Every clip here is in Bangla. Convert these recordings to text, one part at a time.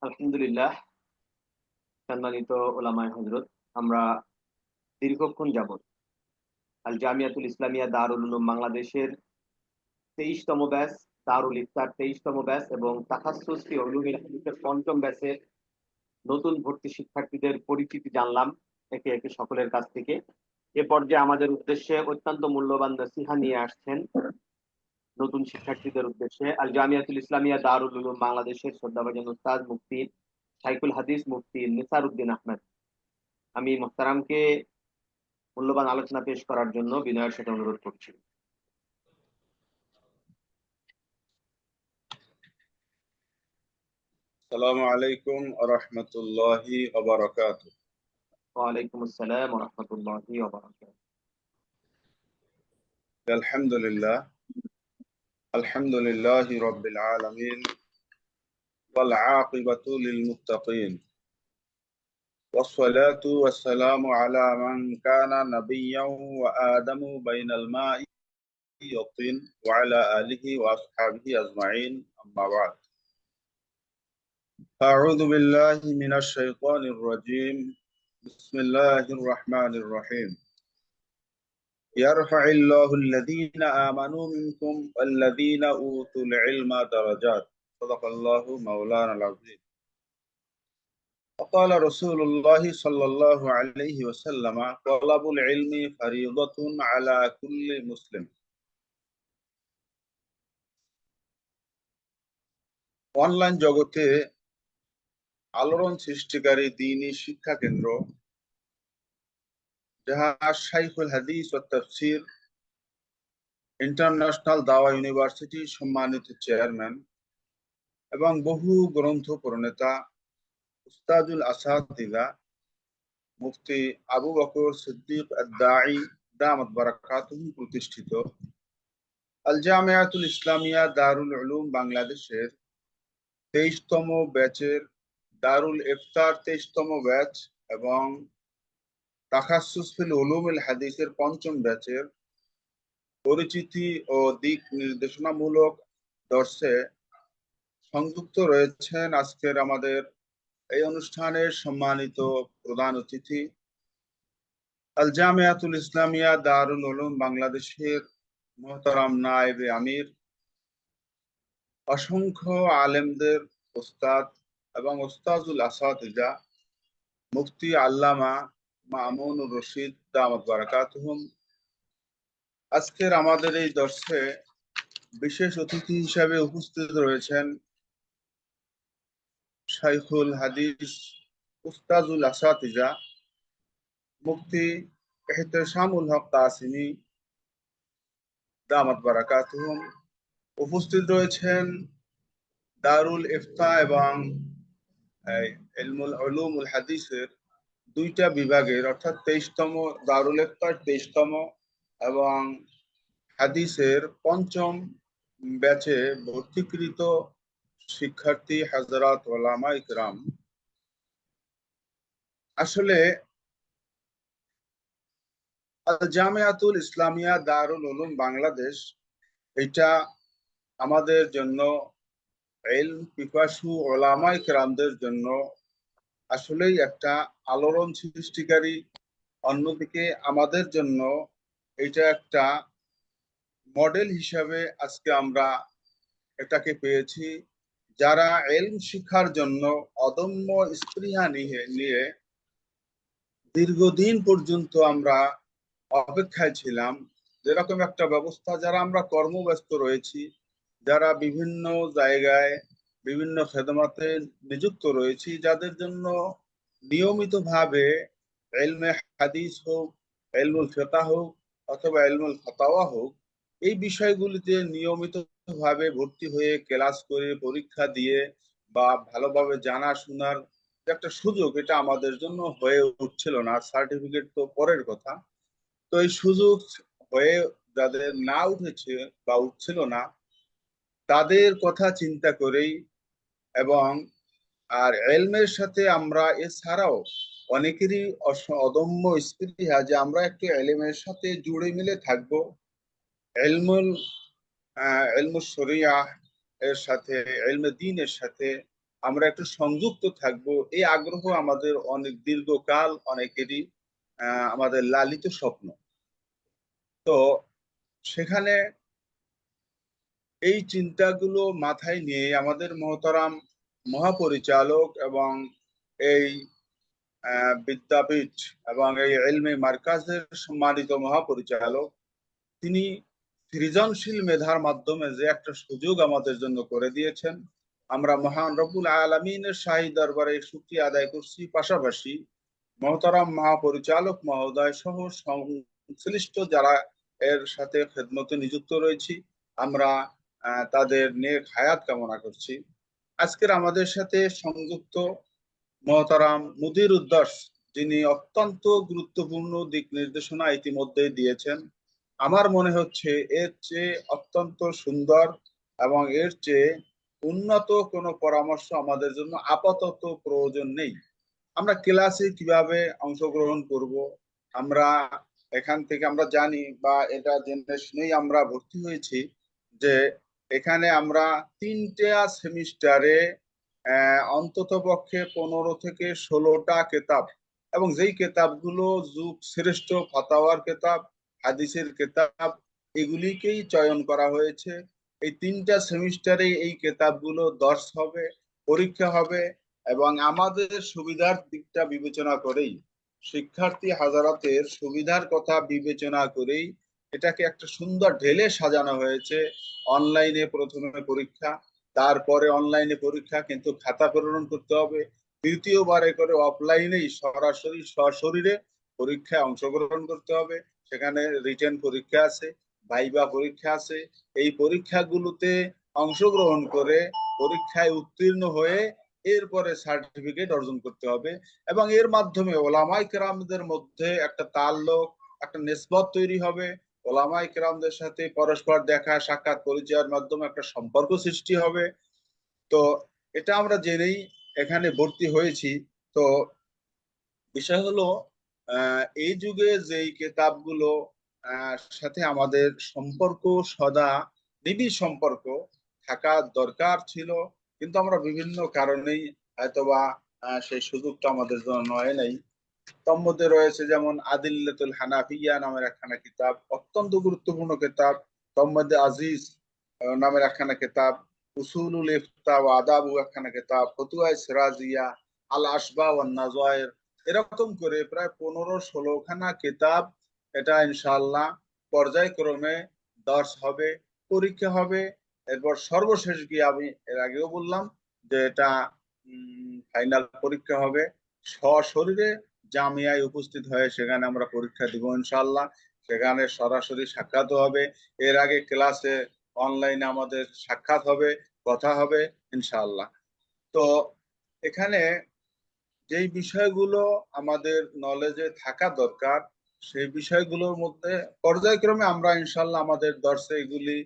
আলহামদুলিল্লাহ। সম্মানিত ওলামায়ে হযরত, আমরা দীর্ঘক্ষণ যাবৎ আল জামিয়াতুল ইসলামিয়া দারুল উলুম বাংলাদেশের 23তম ব্যাচ, দারুল ইফতার 23তম ব্যাচ এবং তাখাসসুস ফি উলুমিল হাদিসের 5ম ব্যাচের নতুন ভর্তি শিক্ষার্থীদের পরিচিতি জানলাম একে একে সকলের কাছ থেকে। এ পর্যায়ে আমাদের উদ্দেশ্যে অত্যন্ত মূল্যবান নসিহা নিয়ে আসছেন নতুন শিক্ষার্থীদের উদ্দেশ্যে আল জামিয়াতুল ইসলামিয়া দারুল উলুম বাংলাদেশের শ্রদ্ধাভাজন উস্তাদ মুফতি শাইখুল হাদিস মুফতি নিসার উদ্দিন আহমেদ। আমি মোহতারামকে মূল্যবান আলোচনা পেশ করার জন্য বিনয়ের সাথে অনুরোধ করছি। আসসালামু আলাইকুম ওয়া রাহমাতুল্লাহি ওয়া বারাকাতুহু। ওয়ালাইকুম আসসালাম ওয়া রাহমাতুল্লাহি ওয়া বারাকাতুহু। আলহামদুলিল্লাহি রাব্বিল আলামিন ওয়াল আকিবাতু লিল মুত্তাকিন ওয়াস সালাতু ওয়াস সালামু আলা মান কানা নাবিয়্যান ওয়া আদামু বাইনাল মাই ওয়াত তিন ওয়া আলা আলিহি ওয়া আসহাবিহি আজমাইন, আম্মা বা'দ। আউযু বিল্লাহি মিনাশ শাইতানির রাজীম। বিসমিল্লাহির রহমানির রহিম। يرفع الله الذين آمنوا منكم والذين أوتوا العلم درجات. صدق الله مولانا العظيم. وقال رسول الله صلى الله عليه وسلم: طلب العلم فريضة على كل مسلم. অনলাইন জগতে আলোড়ন সৃষ্টিকারী দ্বীনি শিক্ষা কেন্দ্র জাহাজ শাইখুল হাদিস ও তাফসীর ইন্টারন্যাশনাল দাওয়া ইউনিভার্সিটি সম্মানিত চেয়ারম্যান এবং বহু গ্রন্থ প্রণেতা উস্তাদুল আসাতিযা মুফতি আবু বকর সিদ্দিক আদ-দাঈ দামাত বারাকাতুহু প্রতিষ্ঠিত আল জামিয়াতুল ইসলামিয়া দারুল উলুম বাংলাদেশের 23তম ব্যাচের দারুল ইফতার 23তম ব্যাচ এবং তাখাসসুস ফিল উলুমিল হাদিসের 5ম ব্যাচের পরিচিতি ও দিক নির্দেশনামূলক দর্শে সংযুক্ত রয়েছেন আজকের আমাদের এই অনুষ্ঠানের সম্মানিত প্রধান অতিথি আল জামিয়াতুল ইসলামিয়া দারুল উলুম বাংলাদেশের মোহতারাম নায়েবে আমির, অসংখ্য আলেমদের ওস্তাদ এবং ওস্তাজুল আসাতিজা মুফতি আল্লামা মামুনুর রশিদ দামাত বারাকাতুহুম। আজকের আমাদের এই দর্শে বিশেষ অতিথি হিসাবে উপস্থিত রয়েছেন শাইখুল হাদিস উস্তাজুল আসাতিজা মুফতি ইহতেশামুল হক কাসিমি দামাত বারাকাতুহুম। উপস্থিত রয়েছেন দারুল ইফতা এবং ইলমুল উলুমুল হাদিসের 2টা বিভাগের অর্থাৎ 23তম দারুল ইফতার 23তম এবং হাদিসের 5ম ব্যাচে ভর্তিকৃত শিক্ষার্থী হযরত উলামা ইকরাম। আসলে আল জামিয়াতুল ইসলামিয়া দারুল উলুম বাংলাদেশ এটা আমাদের জন্য ইলম পিপাসু উলামা ইকরামদের জন্য আসলেই একটা আলোড়ন সৃষ্টিকারী, অন্যদিকে আমাদের জন্য এটা একটা মডেল হিসাবে আজকে আমরা এটাকে পেয়েছি। যারা ইলম শিক্ষার জন্য অদম্য স্পৃহা নিয়ে দীর্ঘদিন পর্যন্ত আমরা অপেক্ষায় ছিলাম, যেরকম একটা ব্যবস্থা, যারা আমরা কর্মব্যস্ত রয়েছি, যারা বিভিন্ন জায়গায় বিভিন্ন খেদমাতে নিযুক্ত রয়েছি, যাদের জন্য নিয়মিতভাবে ইলমে হাদিস হোক, ইলমুল ফিকহ হোক অথবা ইলমুল ফাতাওয়া হোক, এই বিষয়গুলিতে নিয়মিতভাবে ভর্তি হয়ে ক্লাস করে পরীক্ষা দিয়ে বা ভালোভাবে জানা শোনার যে একটা সুযোগ, এটা আমাদের জন্য হয়ে উঠছিল না। সার্টিফিকেট তো পরের কথা। তো এই সুযোগ হয়ে যাদের না উঠেছে বা উঠছিল না, তাদের কথা চিন্তা করেই এবং আর এলমের সাথে আমরা এছাড়াও অনেকেরই অদম্য স্পৃহা যে আমরা একটু এলমের সাথে জুড়ে মিলে থাকবো, এলমুল শরিয়াহ এর সাথে, ইলমে দ্বীনের সাথে আমরা একটু সংযুক্ত থাকব, এই আগ্রহ আমাদের অনেক দীর্ঘকাল অনেকেরই আমাদের লালিত স্বপ্ন। তো সেখানে এই চিন্তাগুলো মাথায় নিয়ে আমাদের মহতারাম মহাপরিচালক এবং এই বিদ্যাপীঠ এবং এই ইলমে মার্কাজের সম্মানিত মহাপরিচালক তিনি সৃজনশীল মেধার মাধ্যমে যে একটা সুযোগ আমাদের জন্য করে দিয়েছেন, আমরা মহান রব্বুল আলামিনের শাহী দরবারে শুকরিয়া আদায় করছি। পাশাপাশি মহতারাম মহাপরিচালক মহোদয় সহ সংশ্লিষ্ট যারা এর সাথে খেদমতে নিযুক্ত রয়েছি, আমরা তাদের নেক হায়াত কামনা করছি। আজকের আমাদের সাথে সংযুক্ত মহতারাম মুদির উদ্দাস, যিনি অত্যন্ত গুরুত্বপূর্ণ দিক নির্দেশনা ইতিমধ্যে দিয়েছেন। আমার মনে হচ্ছে এর চেয়ে অত্যন্ত সুন্দর এবং এর চেয়ে উন্নত কোনো পরামর্শ আমাদের জন্য আপাতত প্রয়োজন নেই। আমরা ক্লাসে কিভাবে অংশগ্রহণ করব, আমরা এখান থেকে আমরা জানি বা এটা জেনে শুনেই আমরা ভর্তি হয়েছি যে এখানে আমরা 3টা সেমিস্টারে অন্তত পক্ষে 15 থেকে 16টা কেতাব, এবং যেই কেতাবগুলো যুগ শ্রেষ্ঠ ফাতাওয়ার কেতাব, হাদিসের কেতাব, এগুলিকেই চয়ন করা হয়েছে। এই 3টা সেমিস্টারে এই কেতাবগুলো দর্শ হবে, পরীক্ষা হবে, এবং আমাদের সুবিধার দিকটা বিবেচনা করেই, শিক্ষার্থী হাজারাতের সুবিধার কথা বিবেচনা করেই এটাকে একটা সুন্দর ঢেলে সাজানো হয়েছে। অনলাইনে প্রথমে পরীক্ষা, তারপরে অনলাইনে পরীক্ষা, কিন্তু খাতা প্রেরণ করতে হবে। দ্বিতীয়বারে করে অফলাইনেই সরাসরি সশরীরে পরীক্ষায় অংশগ্রহণ করতে হবে। সেখানে রিটেন পরীক্ষা আছে, ভাইবা পরীক্ষা আছে। এই পরীক্ষাগুলোতে অংশগ্রহণ করে পরীক্ষায় উত্তীর্ণ হয়ে এরপরে সার্টিফিকেট অর্জন করতে হবে, এবং এর মাধ্যমে ওলামায়ে কেরামদের মধ্যে একটা তাল্লুক, একটা নিসবত তৈরি হবে। ওলামায়ে কেরামদের সাথে পরস্পর দেখা সাক্ষাৎ পরিচয়ের মাধ্যমে একটা সম্পর্ক সৃষ্টি হবে। তো এটা আমরা জেনেই এখানে ভর্তি হয়েছি। তো বিষয় হলো এই যুগে যেই কেতাবগুলো সাথে আমাদের সম্পর্ক সদা নিবিড় সম্পর্ক থাকা দরকার ছিল, কিন্তু আমরা বিভিন্ন কারণেই হয়তোবা সেই সুযোগটা আমাদের জন্য হয় নাই। তার মধ্যে রয়েছে যেমন আদিল্লাতুল হানাফিয়া নামের একখানা কিতাব, অত্যন্ত গুরুত্বপূর্ণ কিতাব। তার মধ্যে আজিজ নামের একখানা কিতাব, উসুলুল ইফতা ওয়া আদাবু একখানা কিতাব, ফতুয়ায়ে সিরাজিয়া, আল আশবা ওয়ান নাজায়ের, এরকম করে প্রায় 15-16 খানা কিতাব। এটা ইনশাআল্লাহ পর্যায়ক্রমে দর্স হবে, পরীক্ষা হবে। এরপর সর্বশেষ গিয়ে আমি এর আগেও বললাম যে এটা ফাইনাল পরীক্ষা হবে। সশরীরে জামিয়ায় উপস্থিত হয়ে সেখানে আমরা পরীক্ষা দিব ইনশাআল্লাহ। সেখানে সরাসরি সাক্ষাৎ হবে। এর আগে ক্লাসে অনলাইনে আমাদের সাক্ষাৎ হবে, কথা হবে ইনশাআল্লাহ। তো এখানে যেই বিষয়গুলো আমাদের নলেজে থাকা দরকার, সেই বিষয়গুলোর মধ্যে পর্যায়ক্রমে আমরা ইনশাআল্লাহ আমাদের দর্শে এগুলি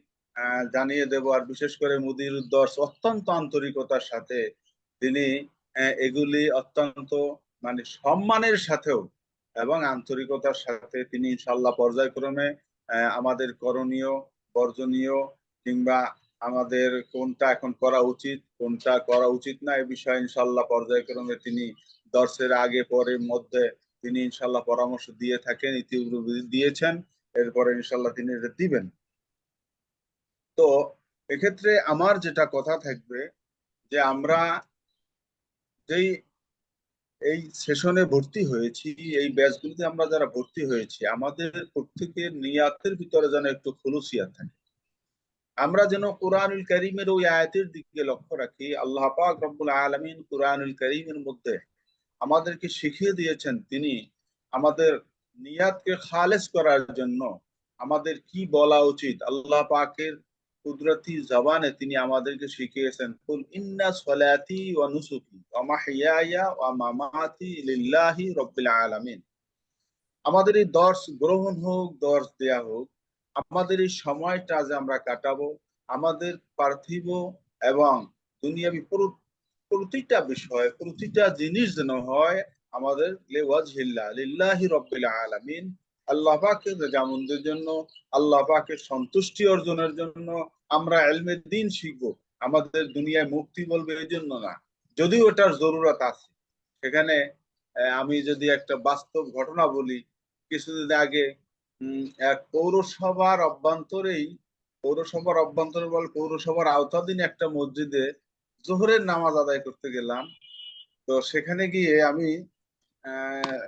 জানিয়ে দেব। আর বিশেষ করে মুদির দর্শ অত্যন্ত আন্তরিকতার সাথে তিনি এগুলি অত্যন্ত মানে সম্মানের সাথেও এবং আন্তরিকতার সাথে তিনি ইনশাআল্লাহ পর্যায়ক্রমে আমাদের করণীয়, বর্জনীয়, কিংবা আমাদের কোনটা এখন করা উচিত, কোনটা করা উচিত না, এ বিষয়ে ইনশাআল্লাহ পর্যায়ক্রমে তিনি দর্শের আগে পরে মধ্যে তিনি ইনশাআল্লাহ পরামর্শ দিয়ে থাকেন, ইতিপূর্বে দিয়েছেন, এরপরে ইনশাআল্লাহ তিনি এটা দিবেন। তো এক্ষেত্রে আমার যেটা কথা থাকবে যে আমরা যেই এই সেশনে ভর্তি হয়েছি, এই ব্যাচগুলিতে আমরা যারা ভর্তি হয়েছি, আমাদের প্রত্যেকের নিয়াতের ভিতরে যেন একটু খুলুসিয়াত থাকে। আমরা যেন কোরআনুল কারীমের ওই আয়াতের দিকে লক্ষ্য রাখি। আল্লাহ পাক রব্বুল আলামিন কোরআনুল কারীমের মধ্যে আমাদেরকে শিখিয়ে দিয়েছেন তিনি আমাদের নিয়াতকে খালেস করার জন্য আমাদের কি বলা উচিত। আল্লাহ পাকের কুদরতি জবানে তিনি আমাদেরকে শিখিয়েছেন, কুল ইন্না সলাতি ওয়া নুসুকি ওয়া মাহইয়ায়া ওয়া মামাতি লিল্লাহি রাব্বিল আলামিন। আমাদের এই দর্শ গ্রহণ হোক, দর্শ দেয়া হোক, আমাদের এই সময়টা যে আমরা কাটাবো, আমাদের পার্থিব এবং দুনিয়াবি প্রতিটা বিষয়, প্রতিটা জিনিস যেন হয় আমাদের লিওয়াজহিল্লাহ লিল্লাহি রাব্বিল আলামিন, আল্লাহ পাকের রেজামন্দের জন্য, আল্লাহ পাকের সন্তুষ্টি অর্জনের জন্য। আমরা ইলমে দ্বীন শিখবো, আমাদের দুনিয়ায় মুক্তি বলবে এই জন্য না, যদিও এটার জরুরত আছে। সেখানে আমি যদি একটা বাস্তব ঘটনা বলি, কিছুদিন আগে এক পৌরসভার অভ্যন্তরে বল পৌরসভার আওতাধীন একটা মসজিদে জোহরের নামাজ আদায় করতে গেলাম। তো সেখানে গিয়ে আমি আহ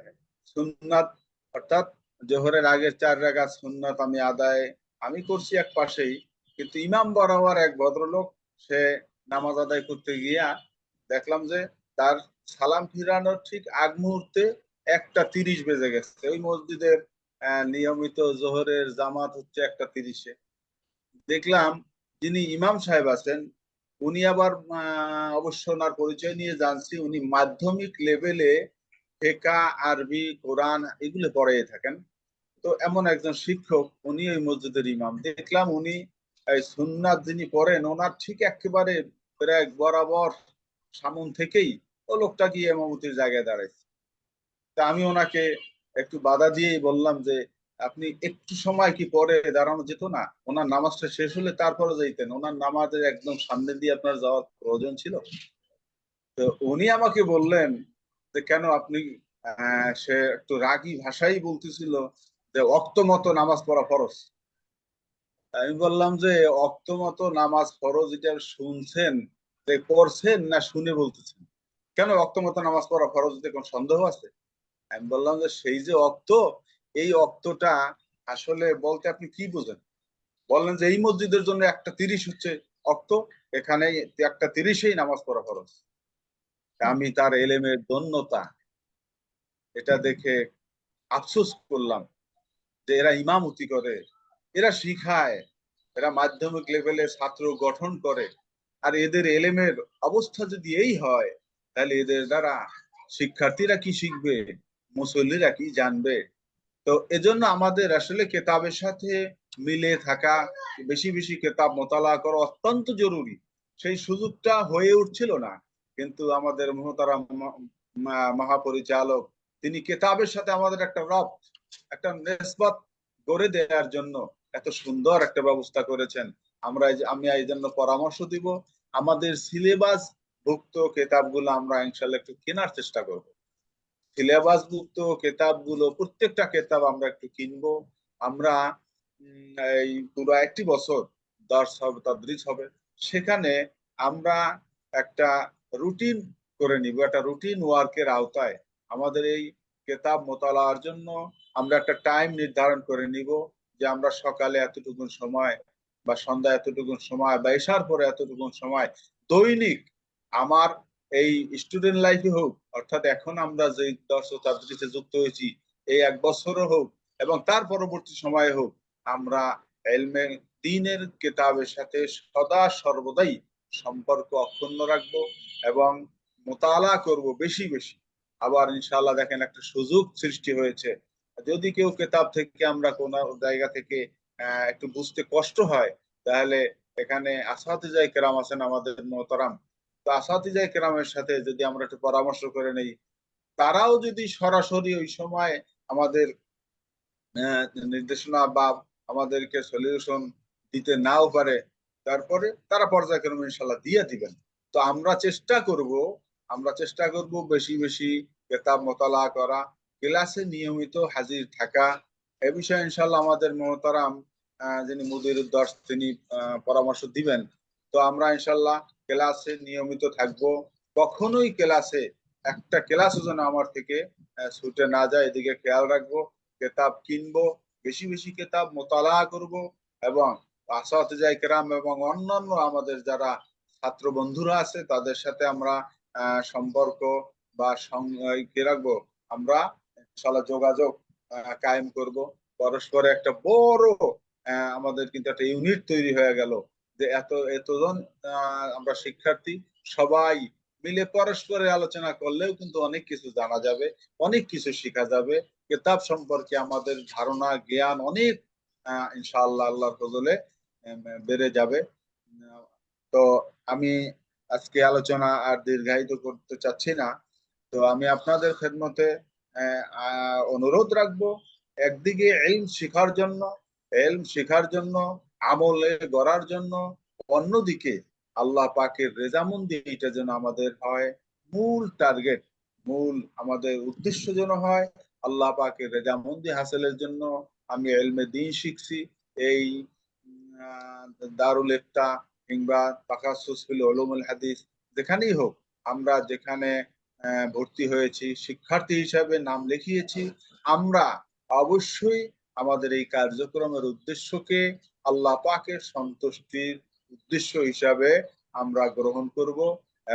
সুন্নাত, অর্থাৎ জোহরের আগের 4 রাকাত সুন্নাত আমি করছি এক পাশেই, কিন্তু ইমাম বরাবর এক ভদ্রলোক, সে নামাজ আদায় করতে গিয়া দেখলাম যে তার সালাম ফিরানোর ঠিক আগ মুহূর্তে 1টা 30 বেজে গেছে। ওই মসজিদের নিয়মিত জোহরের জামাত হচ্ছে 1টা 30-এ। দেখলাম যিনি ইমাম সাহেব আছেন, উনি আবার অবশ্য ওনার পরিচয় নিয়ে জানছি, উনি মাধ্যমিক লেভেলে ফিকহ, আরবি, কোরআন এগুলো পড়াইয়ে থাকেন। তো এমন একজন শিক্ষক, উনি ওই মসজিদের ইমাম। দেখলাম উনি এই সুন্নাত যিনি পড়েন, ওনার ঠিক একেবারে প্রায় বরাবর সামন থেকেই ও লোকটা গিয়ে ইমামতির জায়গায় দাঁড়াইছে। তা আমি ওনাকে একটু বাধা দিয়েই বললাম যে আপনি একটু সময় কি পরে দাঁড়ানো যেত না? ওনার নামাজটা শেষ হলে তারপরে যাইতেন, ওনার নামাজের একদম সামনে দিয়ে আপনার যাওয়ার প্রয়োজন ছিল। তো উনি আমাকে বললেন যে কেন আপনি, সে একটু রাগী ভাষাই বলতেছিল যে অক্ত মতো নামাজ পড়া ফরজ। আমি বললাম যে অক্ত মতো নামাজ ফরজ এটা শুনছেন, যে পড়ছেন, না শুনে বলতেছেন? কেন অক্ত মতো নামাজ পড়া ফরজ, এতে কোন সন্দেহ আছে? আমি বললাম যে সেই যে অক্ত, এই অক্তটা আসলে বলতে আপনি কি বোঝেন? বললেন যে এই মসজিদের জন্য 1টা 30 হচ্ছে অক্ত, এখানে 1টা 30-এই নামাজ পড়া ফরজ। আমি তার এলেমের ধন্যতা এটা দেখে আফসোস করলাম যে এরা ইমামতি করে, এরা শিখায়, এরা মাধ্যমিক লেভেলে ছাত্র গঠন করে। আর এদের এলেমের অবস্থা যদি এই হয়, তাহলে এদের দ্বারা শিক্ষার্থীরা কি শিখবে, মুসল্লিরা কি জানবে? তো এজন্য আমাদের আসলে কেতাবের সাথে মিলে থাকা, বেশি বেশি কেতাব মোতালা করা অত্যন্ত জরুরি। সেই সুযোগটা হয়ে উঠছিল না, কিন্তু আমাদের মহতারাম মহাপরিচালক, তিনি কেতাবের সাথে আমাদের একটা নেসবত গড়ে দেওয়ার জন্য এত সুন্দর একটা ব্যবস্থা করেছেন। আমি এই জন্য পরামর্শ দিব, আমাদের সিলেবাস ভুক্ত কেতাবগুলো আমরা ইনশাল্লাহ একটু কেনার চেষ্টা করব। সিলেবাসভুক্ত কেতাবগুলো, প্রত্যেকটা কেতাব আমরা একটু কিনবো। আমরা এই পুরো একটি বছর দর্স হবে, তাদরিস হবে, সেখানে আমরা একটা রুটিন করে নিব, একটা রুটিন ওয়ার্কের আওতায় আমাদের এই কেতাব মোতালার জন্য আমরা একটা টাইম নির্ধারণ করে নিব, যে আমরা সকালে এতটুকু সময়, বা সন্ধ্যা এতটুকু সময়, বা এশার পরে এতটুকু সময় দৈনিক আমার এই স্টুডেন্ট লাইফে হোক, অর্থাৎ এখন আমরা যে দর্শ তাদরিসে যুক্ত হয়েছি, এই 1 বছরও হোক এবং তার পরবর্তী সময়ে হোক, আমরা এলমে দ্বীনের কেতাবের সাথে সদা সর্বদাই সম্পর্ক অক্ষুণ্ণ রাখবো এবং মোতালা করব বেশি বেশি। আবার ইনশাআল্লাহ দেখেন একটা সুযোগ সৃষ্টি হয়েছে, যদি কেউ কেতাব থেকে আমরা কোন জায়গা থেকে একটু বুঝতে কষ্ট হয়, তাহলে এখানে আসাতিজায়ে কেরাম আছেন আমাদের মোহতারাম। তো আসাতিজায়ে কেরামের সাথে যদি আমরা একটু পরামর্শ করে নেই, তারাও যদি সরাসরি ওই সময় আমাদের আহ, নির্দেশনা বা আমাদেরকে সলিউশন দিতে নাও পারে, তারপরে তারা পর্যায়ক্রমে ইনশাল্লাহ দিয়ে দিবেন। তো আমরা চেষ্টা করব বেশি বেশি কেতাব মোতালা করা, ক্লাসে নিয়মিত হাজির থাকা। এ বিষয়ে ইনশাল্লাহ আমাদের মহতারাম যিনি মুদিরুদ দর্স, তিনি পরামর্শ দিবেন। তো আমরা ইনশাল্লাহ ক্লাসে নিয়মিত থাকব। কখনোই ক্লাসে একটা ক্লাসও যেন আমার থেকে ছুটে না যায়, এদিকে খেয়াল রাখবো। কেতাব কিনবো, বেশি বেশি কেতাব মোতালা করব, এবং আসাতিজায়ে কেরাম এবং অন্যান্য আমাদের যারা ছাত্র বন্ধুরা আছে তাদের সাথে আমরা সম্পর্ক বা কি রাখবো, আমরা ইনশাআল্লাহ যোগাযোগ কায়েম করব। পরস্পরে একটা বড় আমাদের কিন্তু একটা ইউনিট তৈরি হয়ে গেল, যে এতজন আমরা শিক্ষার্থী সবাই মিলে পরস্পরের আলোচনা করলেও কিন্তু অনেক কিছু জানা যাবে, অনেক কিছু শেখা যাবে। কেতাব সম্পর্কে আমাদের ধারণা জ্ঞান অনেক ইনশাআল্লাহ আল্লাহর ফজলে বেড়ে যাবে। তো আমি আজকে আলোচনা আর দীর্ঘায়িত করতে চাচ্ছি না। তো আমি আপনাদের খেদমতে অনুরোধ রাখবো, একদিকে এলম শেখার জন্য, আমলে গড়ার জন্য, অন্যদিকে আল্লাহ পাকের রেজামন্দি, এটা যেন আমাদের হয় মূল টার্গেট, মূল আমাদের উদ্দেশ্য যেন হয় আল্লাহ পাকের রেজামন্দি হাসিলের জন্য। আমি এলমে দিন শিখছি এই দারুল ইফতা কিংবা তাখাসসুস ফিল উলুমুল হাদিস, যেখানেই হোক আমরা যেখানে ভর্তি হয়েছি, শিক্ষার্থী হিসাবে নাম লিখিয়েছি, আমরা অবশ্যই আমাদের এই কার্যক্রমের উদ্দেশ্যকে আল্লাহ পাকের সন্তুষ্টির উদ্দেশ্য হিসাবে আমরা গ্রহণ করব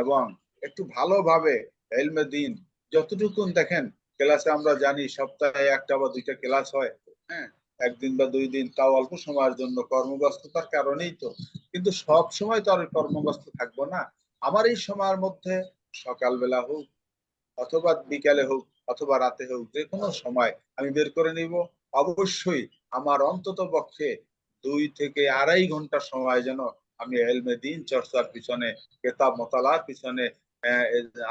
এবং একটু ভালোভাবে এলমে দিন যতটুকু দেখেন, ক্লাসে আমরা জানি সপ্তাহে একটা বা দুইটা ক্লাস হয়, হ্যাঁ, একদিন বা দুই দিন, তাও অল্প সময়ের জন্য কর্মব্যস্ততার কারণেই তো। কিন্তু সব সময় তো আর কর্মব্যস্ত থাকবো না। আমার এই সময়ের মধ্যে সকালবেলা হোক অথবা বিকালে হোক অথবা রাতে হোক, যে কোনো সময় আমি বের করে নিব। অবশ্যই আমার অন্তত পক্ষে 2 থেকে আড়াই ঘন্টা সময় যেন আমি এলমে দিন চর্চার পিছনে, কেতাব মতালার পিছনে,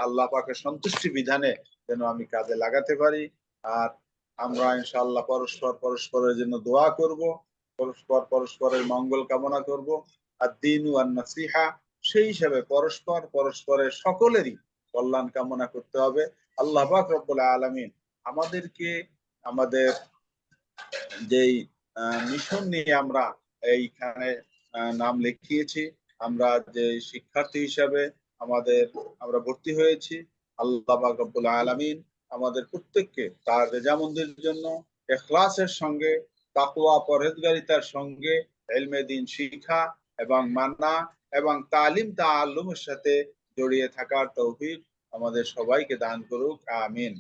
আল্লাহ পাকের সন্তুষ্টি বিধানে যেন আমি কাজে লাগাতে পারি। আর আমরা ইনশাআল্লাহ পরস্পর পরস্পরের জন্য দোয়া করব, পরস্পর পরস্পরের মঙ্গল কামনা করব। আর দিন ওয়ান নাসিহা, সেই হিসাবে পরস্পর পরস্পরের সকলেরই কল্যাণ কামনা করতে হবে। আল্লাহ পাক রব্বুল আলামিন আমাদেরকে আমাদের যেই মিশন নিয়ে আমরা এইখানে নাম লিখিয়েছি, আমরা যে শিক্ষার্থী হিসাবে আমরা ভর্তি হয়েছি, আল্লাহ পাক রব্বুল আলামিন আমাদের প্রত্যেককে তার রেজামন্দির জন্য ইখলাসের সঙ্গে, তাকওয়া পরহেজগারিতার সঙ্গে ইলমে দিন শিখা এবং মানা এবং তালিম তাআল্লুমের সাথে জড়িয়ে থাকার তৌফিক আমাদের সবাইকে দান করুক, আমিন।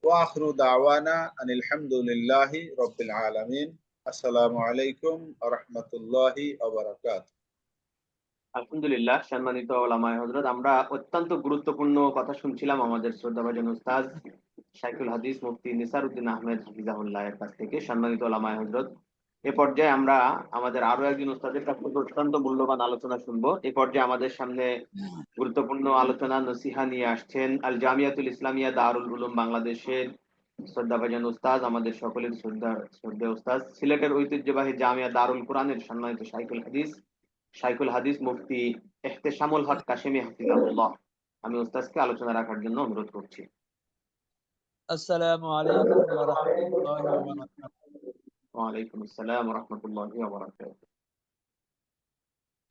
ওয়া আখিরু দাওয়ানা আনিল হামদুলিল্লাহি রাব্বিল আলামিন। আসসালামু আলাইকুম ওয়া রাহমাতুল্লাহি ওয়া বারাকাতুহু। আলহামদুলিল্লাহ, সম্মানিত ওলামায়ে হযরত, আমরা অত্যন্ত গুরুত্বপূর্ণ কথা শুনছিলাম আমাদের শ্রদ্ধাভাজন উস্তাদ শাইখুল হাদিস মুফতি নিসার উদ্দিন আহমেদ হাফিজাহুল্লাহ এর কাছ থেকে। সম্মানিত ওলামায়ে হযরত, এ পর্যায়ে আমরা আমাদের আরো একজন উস্তাদের কাছ থেকে অত্যন্ত মূল্যবান আলোচনা শুনবো। এ পর্যায়ে আমাদের সামনে গুরুত্বপূর্ণ আলোচনা নসিহা নিয়ে আসছেন আল জামিয়াতুল ইসলামিয়া দারুল উলুম বাংলাদেশের শ্রদ্ধাভাজন উস্তাদ, আমাদের সকলের শ্রদ্ধেয় উস্তাদ, সিলেটের ঐতিহ্যবাহী জামিয়া দারুল কোরআনের সম্মানিত শাইখুল হাদিস মুফতি ইহতেশামুল হক কাশেমি হাফিজাহুল্লাহ। আমি উস্তাদকে আলোচনা রাখার জন্য অনুরোধ করছি। السلام عليكم ورحمة الله وبركاته. ওয়ালাইকুম আসসালাম ওয়া রাহমাতুল্লাহি ওয়া বারাকাতুহু।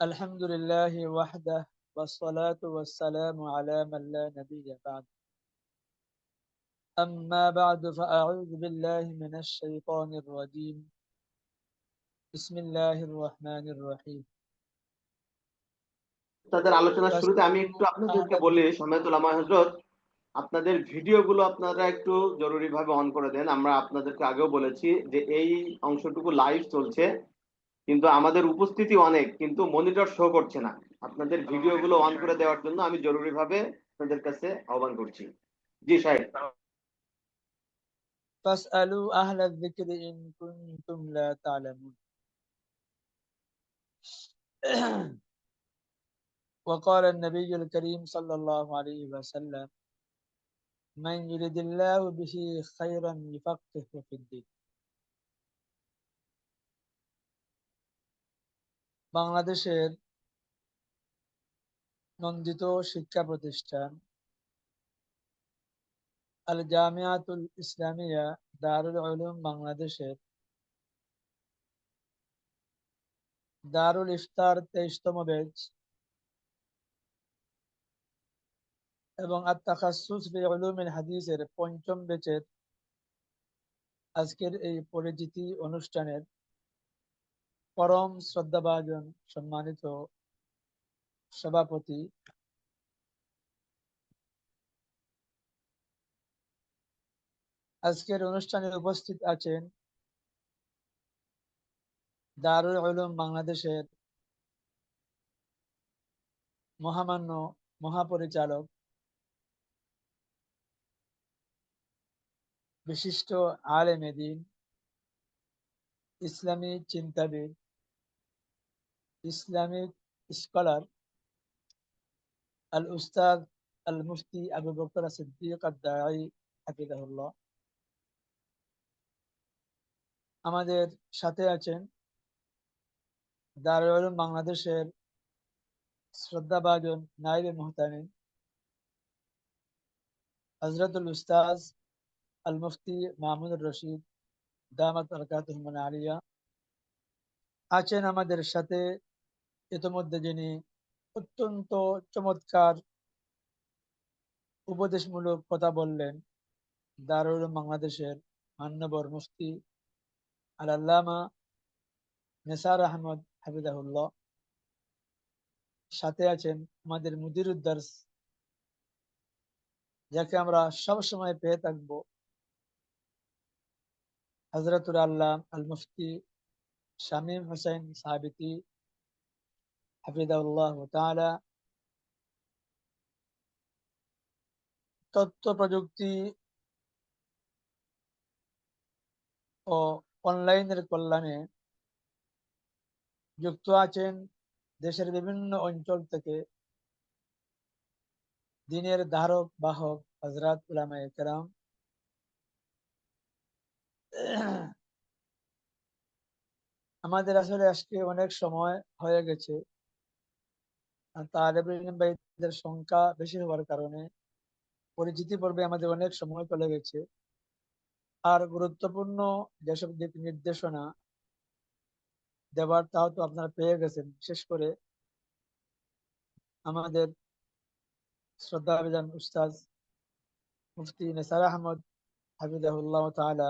الحمد لله وحده والصلاة والسلام على من لا نبي بعد. أما بعد فأعوذ بالله من الشيطان الرجيم. بسم الله الرحمن الرحيم. তাদের আলোচনার শুরুতে আমি একটু فاسألوا আপনাদেরকে أهل বলি, সম্মানিত ওলামায়ে হযরত, আপনাদের ভিডিওগুলো আপনারা একটু জরুরিভাবে অন করে দেন। আমরা আপনাদেরকে আগেও বলেছি যে এই অংশটুকু লাইভ চলছে, কিন্তু আমাদের উপস্থিতি অনেক, কিন্তু মনিটর শো করছে না। আপনাদের ভিডিওগুলো অন করে দেওয়ার জন্য আমি জরুরিভাবে আপনাদের কাছে আহ্বান করছি। জি সাহেব। فاسألوا أهل الذكر إن كنتم لا تعلمون. وقال النبي الكريم صلى الله عليه وسلم: من يرد الله به خيرا يفقهه في الدين. বাংলাদেশের নন্দিত শিক্ষা প্রতিষ্ঠান আল জামিয়াতুল ইসলামিয়া দারুল উলুম বাংলাদেশের দারুল ইফতার 23তম ব্যাচ এবং আত-তাখাসসুস ফি উলুমিল হাদিসের 5ম ব্যাচের আজকের এই পরিচিতি অনুষ্ঠানের পরম শ্রদ্ধাভাজন সম্মানিত সভাপতি আজকের অনুষ্ঠানে উপস্থিত আছেন দারুল উলুম বাংলাদেশের মহামান্য মহাপরিচালক, বিশিষ্ট আলেমে দ্বীন, ইসলামী চিন্তাবিদ, ইসলামিক স্কলার আল উস্তাদ আল মুফতি আবু বকর সিদ্দিক আদ-দাঈ হাফিজাহুল্লাহ। আমাদের সাথে আছেন দারুল উলুম বাংলাদেশের শ্রদ্ধাভাজন নায়েবে মুহতামিম হযরতুল উস্তাজ আল মুফতি মাহমুদুর রশিদ দামাত বরকাতুহুল আলিয়া আছেন আমাদের সাথে। ইতোমধ্যে যিনি অত্যন্ত চমৎকার উপদেশমূলক কথা বললেন, দারুল উলুম বাংলাদেশের মান্যবর মুফতি আল আল্লামা নিসার আহমদ হাফিজাহুল্লাহ। সাথে আছেন আমাদের মুদিরুদ দারস, যাকে আমরা সব সময় পেয়ে থাকবো, হযরতুল আল্লাম আল মুফতি শামীম হোসেন সাবিতি হাফিজাহুল্লাহ তাআলা। তথ্য প্রযুক্তি ও অনলাইনের কল্যাণে যুক্ত আছেন দেশের বিভিন্ন অঞ্চল থেকে দিনের ধারক বাহক হযরত উলামায়ে কেরাম। আমাদের আসলে আজকে অনেক সময় হয়ে গেছে, আর তালেবে ইলম ভাইদের সংখ্যা বেশি হওয়ার কারণে পরিচিতি পর্বে আমাদের অনেক সময় চলে গেছে। আর গুরুত্বপূর্ণ যেসব দিক নির্দেশনা দেওয়ার তাও তো আপনারা পেয়ে গেছেন। বিশেষ করে আমাদের শ্রদ্ধাভাজন উস্তাজ মুফতি নিসার আহমদ হাফিজাহুল্লাহ তাআলা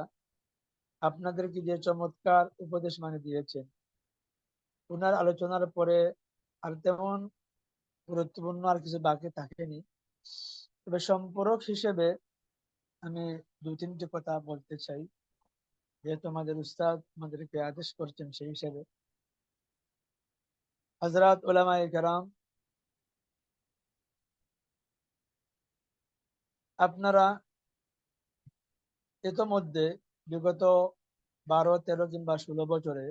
আপনাদেরকে যে চমৎকার উপদেশ দিয়েছেন, ওনার আলোচনার পরে আর তেমন গুরুত্বপূর্ণ আর কিছু বাকি থাকেনি। তবে সম্পূরক হিসেবে আমি দুই তিনটি কথা বলতে চাই, যেহেতু আমাদের উস্তাদ আমাদেরকে আদেশ করছেন সেই হিসেবে। হযরত উলামায়ে কেরাম, আপনারা ইতোমধ্যে বিগত 12, 13 কিংবা 16 বছরে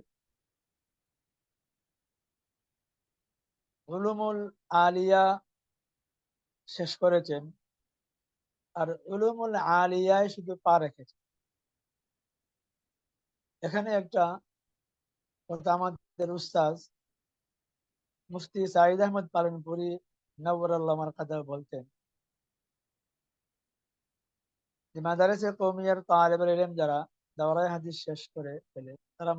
উলুমুল আলিয়া শেষ করেছেন, আর উলুমুল আলিয়ায় শুধু পা রেখেছেন। এখানে একটা কথা আমাদের উস্তাজ মুফতি সাঈদ আহমদ পালনপুরি নওয়ারাল্লাহ মারকাদাহ বলতেন যে মাদারিসে কওমিয়ার তালেবে ইলম যারা দাওরায়ে হাদিস শেষ করে ফেলে, তারা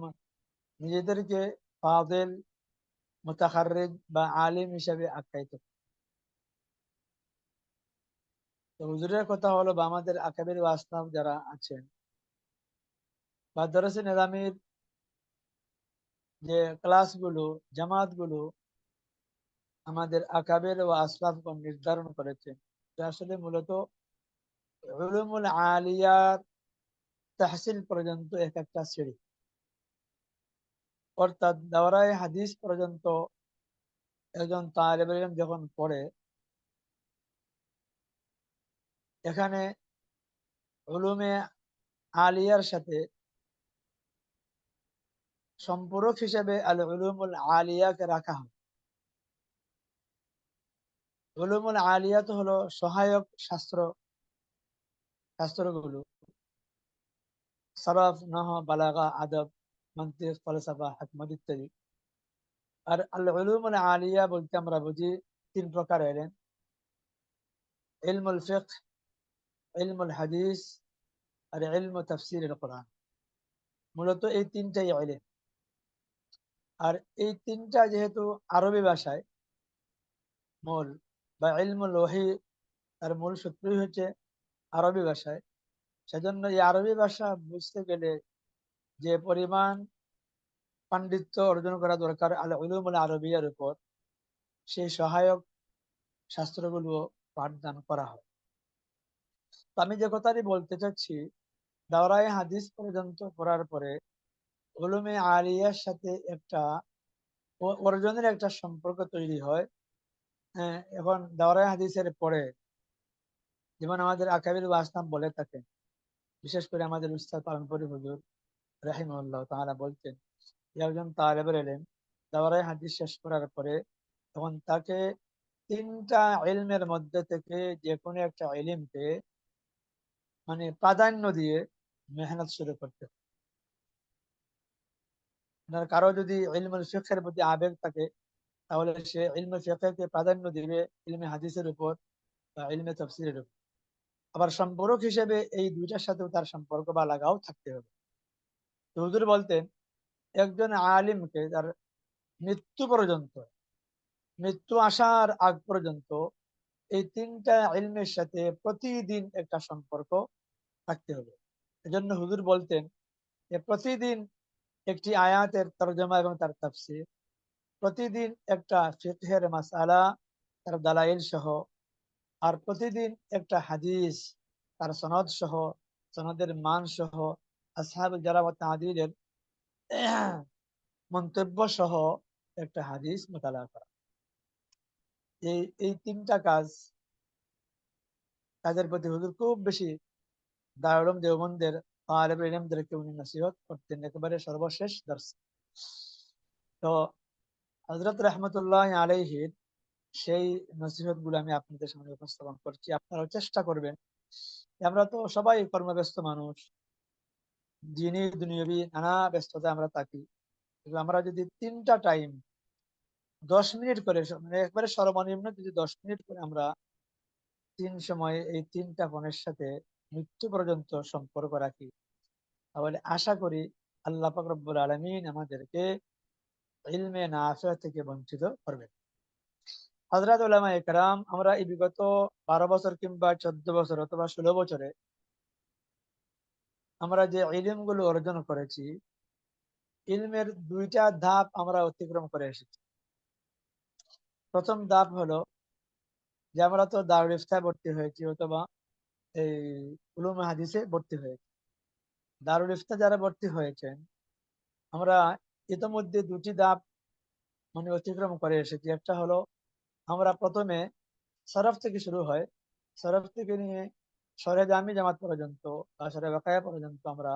নিজেদেরকে ফাযিল, মুতাখাররিজ বা আলিম হিসেবে আখ্যায়িত করে। তো হুজুরের কথা হলো, বা আমাদের আকাবির ওয়া আসনাফ যারা আছেন, বা দরসে নিজামীর যে ক্লাসগুলো, জামাতগুলো আমাদের আকাবের ও আসলাফগণ নির্ধারণ করেছেন, এটা আসলে মূলত উলুমুল আলিয়ার তাহসিল পর্যন্ত এক একটা সিঁড়ি। অর্থাৎ দাওরায়ে হাদিস পর্যন্ত একজন তালেবে ইলম যখন পড়ে, এখানে উলুমে আলিয়ার সাথে সম্পূরক হিসেবে আল উলুমুল আলিয়াকে রাখা হয়। উলুমুল আলিয়া তো হলো সহায়ক শাস্ত্রগুলো, সরফ, নাহও, বালাগা, আদব, মন্তিক, ফলসফা, হিকমত ইত্যাদি। আর আল উলুমুল আলিয়া বলতে আমরা বুঝি 3 প্রকার এলেন: ইলমুল ফিকহ, ইলমুল হাদিস আর ইলমু তাফসীরুল কোরআন। মূলত এই 3টাই ইলম। আর এই 3টা যেহেতু আরবি ভাষায় মূল, বা ইলমুল ওহী তার মূল সূত্রই হচ্ছে আরবি ভাষায়, সেজন্য এই আরবি ভাষা বুঝতে গেলে যে পরিমাণ পাণ্ডিত্য অর্জন করা দরকার আল উলুমুল আরবিয়ার উপর, সেই সহায়ক শাস্ত্রগুলো পাঠদান করা হয়। তো আমি যে কথাটি বলতে চাচ্ছি, দাওরায়ে হাদিস পর্যন্ত পড়ার পরে উলুমে আলিয়ার সাথে একটা অর্জনের একটা সম্পর্ক তৈরি হয়। হ্যাঁ, এখন দাওরায়ে হাদিসের পরে যেমন আমাদের আকাবির ওয়াসনাম বলে থাকেন, বিশেষ করে আমাদের উস্তাদ পালনপুরি হুজুর রাহিমাহুল্লাহ তাআলা বলতেন, একজন তালেবে ইলম দাওরায়ে হাদিস শেষ করার পরে তখন তাকে 3টা ইলমের মধ্যে থেকে যে কোনো একটা ইলমকে প্রাধান্য দিয়ে মেহনত শুরু করতে হবে। আপনার কারো যদি ইলমুল ফিকহের প্রতি আবেগ থাকে, তাহলে সে ইলমে ফিকহকে প্রাধান্য দিবে ইলমে হাদিসের উপর বা ইলমে তাফসীরের উপর। আবার সম্পর্ক হিসেবে এই দুইটার সাথেও তার সম্পর্ক বা লাগাও থাকতে হবে। তো হুজুর বলতেন একজন আলিমকে তার মৃত্যু পর্যন্ত, মৃত্যু আসার আগ পর্যন্ত এই তিনটা ইলমের সাথে প্রতিদিন একটা সম্পর্ক থাকতে হবে। এজন্য হুজুর বলতেন যে প্রতিদিন একটি আয়াতের তরজমা এবং তার তাফসীর, প্রতিদিন একটা ফিকহের মাসআলা তার দালাইল সহ, আর প্রতিদিন একটা হাদিস তার সনদ সহ, সনদের মান সহ, আসহাবুল জারহ ওয়াত তা'দীলের মন্তব্য সহ একটা হাদিস মোতালা করা। এই তিনটা কাজের প্রতি হুজুর খুব বেশি দারুল উলুম দেওবন্দের তালিবে ইলমদেরকে উনি নসিহত করতেন একেবারে সর্বশেষ দর্শ। তো হযরত রাহমাতুল্লাহ আলাইহির সেই নসিহত গুলো আমি আপনাদের সামনে উপস্থাপন করছি। আপনারাও চেষ্টা করবেন। আমরা তো সবাই কর্মব্যস্ত মানুষ, দিনী দুনিয়াবি নানা ব্যস্ততায় আমরা থাকি, কিন্তু আমরা যদি তিনটা টাইম 10 মিনিট করে, মানে একবারে সর্বনিম্ন যদি 10 মিনিট করে আমরা তিন সময় এই তিনটা ফোনের সাথে মৃত্যু পর্যন্ত সম্পর্ক রাখি, তাহলে আশা করি আল্লাহ পাক রব্বুল আলামিন আমাদেরকে ইলমে নাফিআ থেকে বঞ্চিত করবেন। হযরত উলামা ইকরাম, আমরা এই বিগত 12 বছর কিংবা 14 বছর অথবা 16 বছরে আমরা যে ইলম গুলো অর্জন করেছি, ইলমের দুইটা ধাপ আমরা অতিক্রম করে এসেছি। প্রথম ধাপ হলো যে আমরা তো দারুল ইফতায় ভর্তি হয়েছি অথবা এই উলুমে হাদিসে ভর্তি হয়েছি। দারুল ইফতা যারা ভর্তি হয়েছেন, আমরা ইতোমধ্যে দুটি ধাপ মানে অতিক্রম করে এসেছি। একটা হলো আমরা প্রথমে শরফ থেকে শুরু হয়, শরফ থেকে নিয়ে শরে জামি জামাত পর্যন্ত বা শরে বাকায়া পর্যন্ত আমরা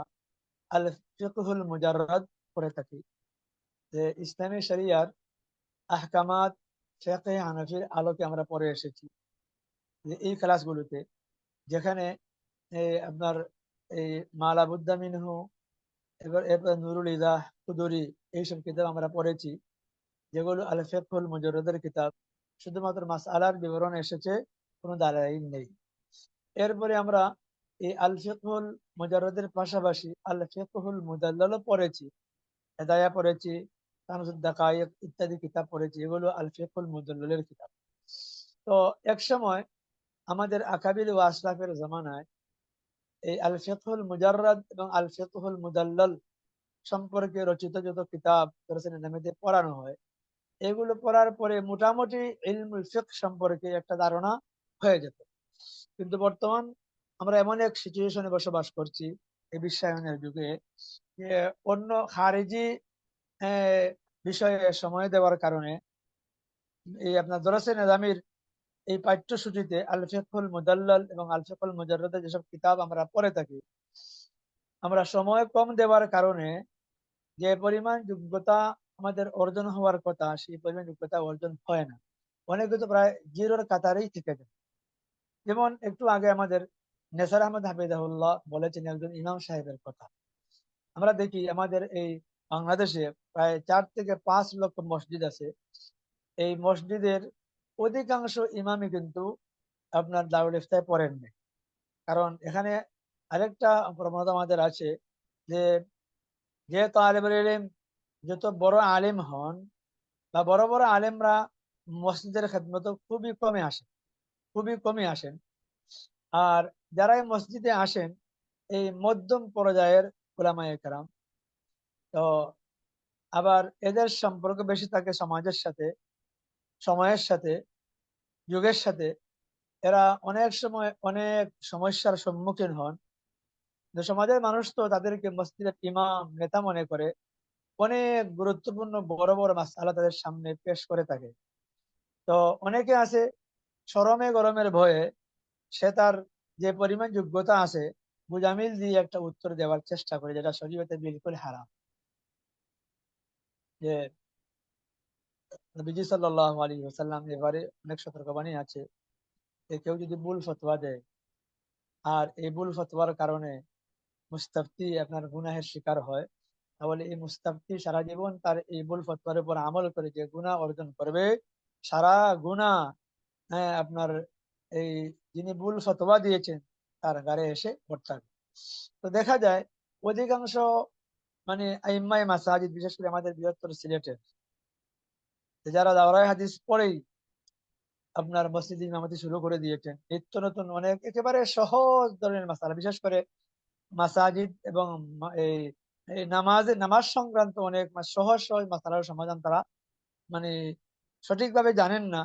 আল ফিকহুল মুজাররাদ পড়ে থাকি, যে ইসলামী শরিয়ার আহকামাত ফিকহে হানাফির আলোকে আমরা পড়ে এসেছি। যে এই ক্লাসগুলোতে যেখানে আপনার এই মালা বুদ্দা মিনহু, এরপর নুরুল ইজাহ কুদুরি, এইসব কিতাব আমরা পড়েছি, যেগুলো আল ফিকহুল মুজাররাদের কিতাব। শুধুমাত্র মাসআলার বিবরণ এসেছে, কোনো দালাইল নেই। এরপরে আমরা এই আল ফিকহুল মুজাররাদের পাশাপাশি আল ফিকহুল মুদাল্লালও পড়েছি, হেদায়া পড়েছি, কানজুদ দাকায়েক ইত্যাদি কিতাব পড়েছি, এগুলো আল ফিকহুল মুদাল্লালের কিতাব। তো এক সময় আমাদের আকাবির ও আশরাফের জামানায় এই আল ফিকহুল মুজাররাদ এবং আল ফিকহুল মুদাল্লাল সম্পর্কে রচিত যত কিতাব দরসে নামেতে পড়ানো হয়, এগুলো পড়ার পরে মোটামুটি ইলমুল ফিকহ সম্পর্কে একটা ধারণা হয়ে যেত। কিন্তু বর্তমান আমরা এমন এক সিচুয়েশনে বসবাস করছি এই বিশ্বায়নের যুগে, যে অন্য খারিজি আহ, বিষয়ে সময় দেওয়ার কারণে এই আপনার দরসে নিজামীর এই পাঠ্যসূচিতে আল ফিকহুল মুদাল্লাল এবং আল ফিকহুল মুজাররাদের যেসব কিতাব আমরা পড়ে থাকি, আমরা সময় কম দেওয়ার কারণে যে পরিমাণ যোগ্যতা আমাদের অর্জন হওয়ার কথা, সেই পরিমাণ যোগ্যতা অর্জন হয় না। অনেকে তো প্রায় জিরোর কাতারেই থেকে যায়। যেমন একটু আগে আমাদের নেসার আহমদ হাফিজাহুল্লাহ বলেছেন একজন ইমাম সাহেবের কথা। আমরা দেখি আমাদের এই বাংলাদেশে প্রায় 4 থেকে 5 লক্ষ মসজিদ আছে। এই মসজিদের অধিকাংশ ইমামই কিন্তু আপনার দারুল ইফতায় পড়েননি। কারণ এখানে আরেকটা প্রবণতা আমাদের আছে, যে যে তালেবের ইলম যত বড় আলেম হন বা বড় বড় আলেমরা মসজিদের খেদমত খুবই কমই আসেন। আর যারা এই মসজিদে আসেন এই মধ্যম পর্যায়ের উলামায়ে কেরাম, তো আবার এদের সম্পর্ক বেশি থাকে সমাজের সাথে, সময়ের সাথে, যুগের সাথে। এরা অনেক সময় অনেক সমস্যার সম্মুখীন হন। তো সমাজের মানুষ তো তাদেরকে মসজিদের ইমাম নেতা মনে করে, অনেক গুরুত্বপূর্ণ বড় বড় মাসআলা তাদের সামনে পেশ করে থাকে। তো অনেকে আছে শরমে গরমের ভয়ে সে তার যে পরিমাণ যোগ্যতা আছে বুজামিল দিয়ে একটা উত্তর দেওয়ার চেষ্টা করে, যেটা শরীয়তে বিলকুল হারাম। যে নবীজি সাল্লাল্লাহু আলাইহি ওয়াসাল্লাম এবারে অনেক সতর্কবাণী আছে যে কেউ যদি ভুল ফতোয়া দেয় আর এই ভুল ফতোয়ার কারণে মুস্তাফতি আপনার গুনাহের শিকার হয়, তাহলে এই মুস্তাফতি সারা জীবন তার এই ভুল ফতোয়ার উপর আমল করে যে গুনাহ অর্জন করবে, সারা গুনাহ, হ্যাঁ, আপনার এই যিনি ভুল ফতোয়া দিয়েছেন তার ঘাড়ে এসে পড়তে হবে। তো দেখা যায় অধিকাংশ মানে আইম্মায়ে মাসাজিদ, বিশেষ করে আমাদের বৃহত্তর সিলেটের, যারা দাওরায়ে হাদিস পড়েই আপনার মসজিদ ইমামতি শুরু করে দিয়েছেন, নিত্য নতুন অনেক একেবারে সহজ ধরনের মাসালা, বিশেষ করে মাসাজিদ এবং এই এই নামাজ সংক্রান্ত অনেক সহজ সহজ মাসালার সমাধান তারা মানে সঠিকভাবে জানেন না।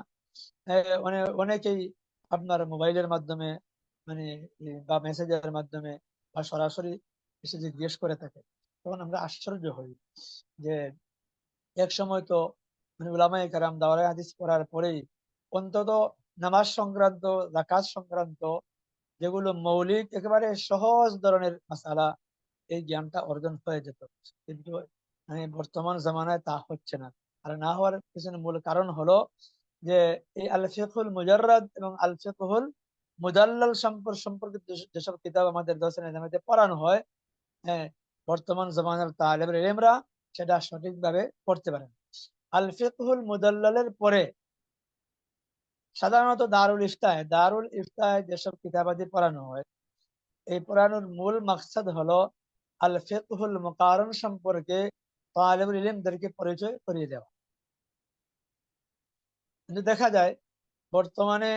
অনেকেই আপনার মোবাইলের মাধ্যমে মানে বা মেসেজের মাধ্যমে বা সরাসরি এসে জিজ্ঞেস করে থাকে। তখন আমরা আশ্চর্য হই যে এক সময় তো মানে উলামায়ে কেরাম দাওরায়ে হাদিস পড়ার পরেই অন্তত নামাজ সংক্রান্ত, যাকাত সংক্রান্ত যেগুলো মৌলিক একেবারে সহজ ধরনের মাসালা, এই জ্ঞানটা অর্জন হয়ে যেত। কিন্তু মানে বর্তমান জামানায় তা হচ্ছে না। আর না হওয়ার পিছনে মূল কারণ হলো যে এই আল ফিকহুল মুজাররাদ এবং আল ফিকহুল মুদাল্লাল সম্পর্কিত যেসব কিতাব আমাদের দর্শন নিজামে পড়ানো হয়, হ্যাঁ, বর্তমান জামানার তালেবের ইলমরা সেটা সঠিকভাবে পড়তে পারেন। আল ফিকহুল মুদাল্লালের পরে সাধারণত দারুল ইফতায় যেসব কিতাবাদি পড়ানো হয়, এই পড়ানোর মূল মাকসাদ হলো আল ফিকহুল মুকাররন সম্পর্কে তালেবুল ইলমদেরকে পরিচয় করিয়ে দেওয়া। কিন্তু দেখা যায় বর্তমানে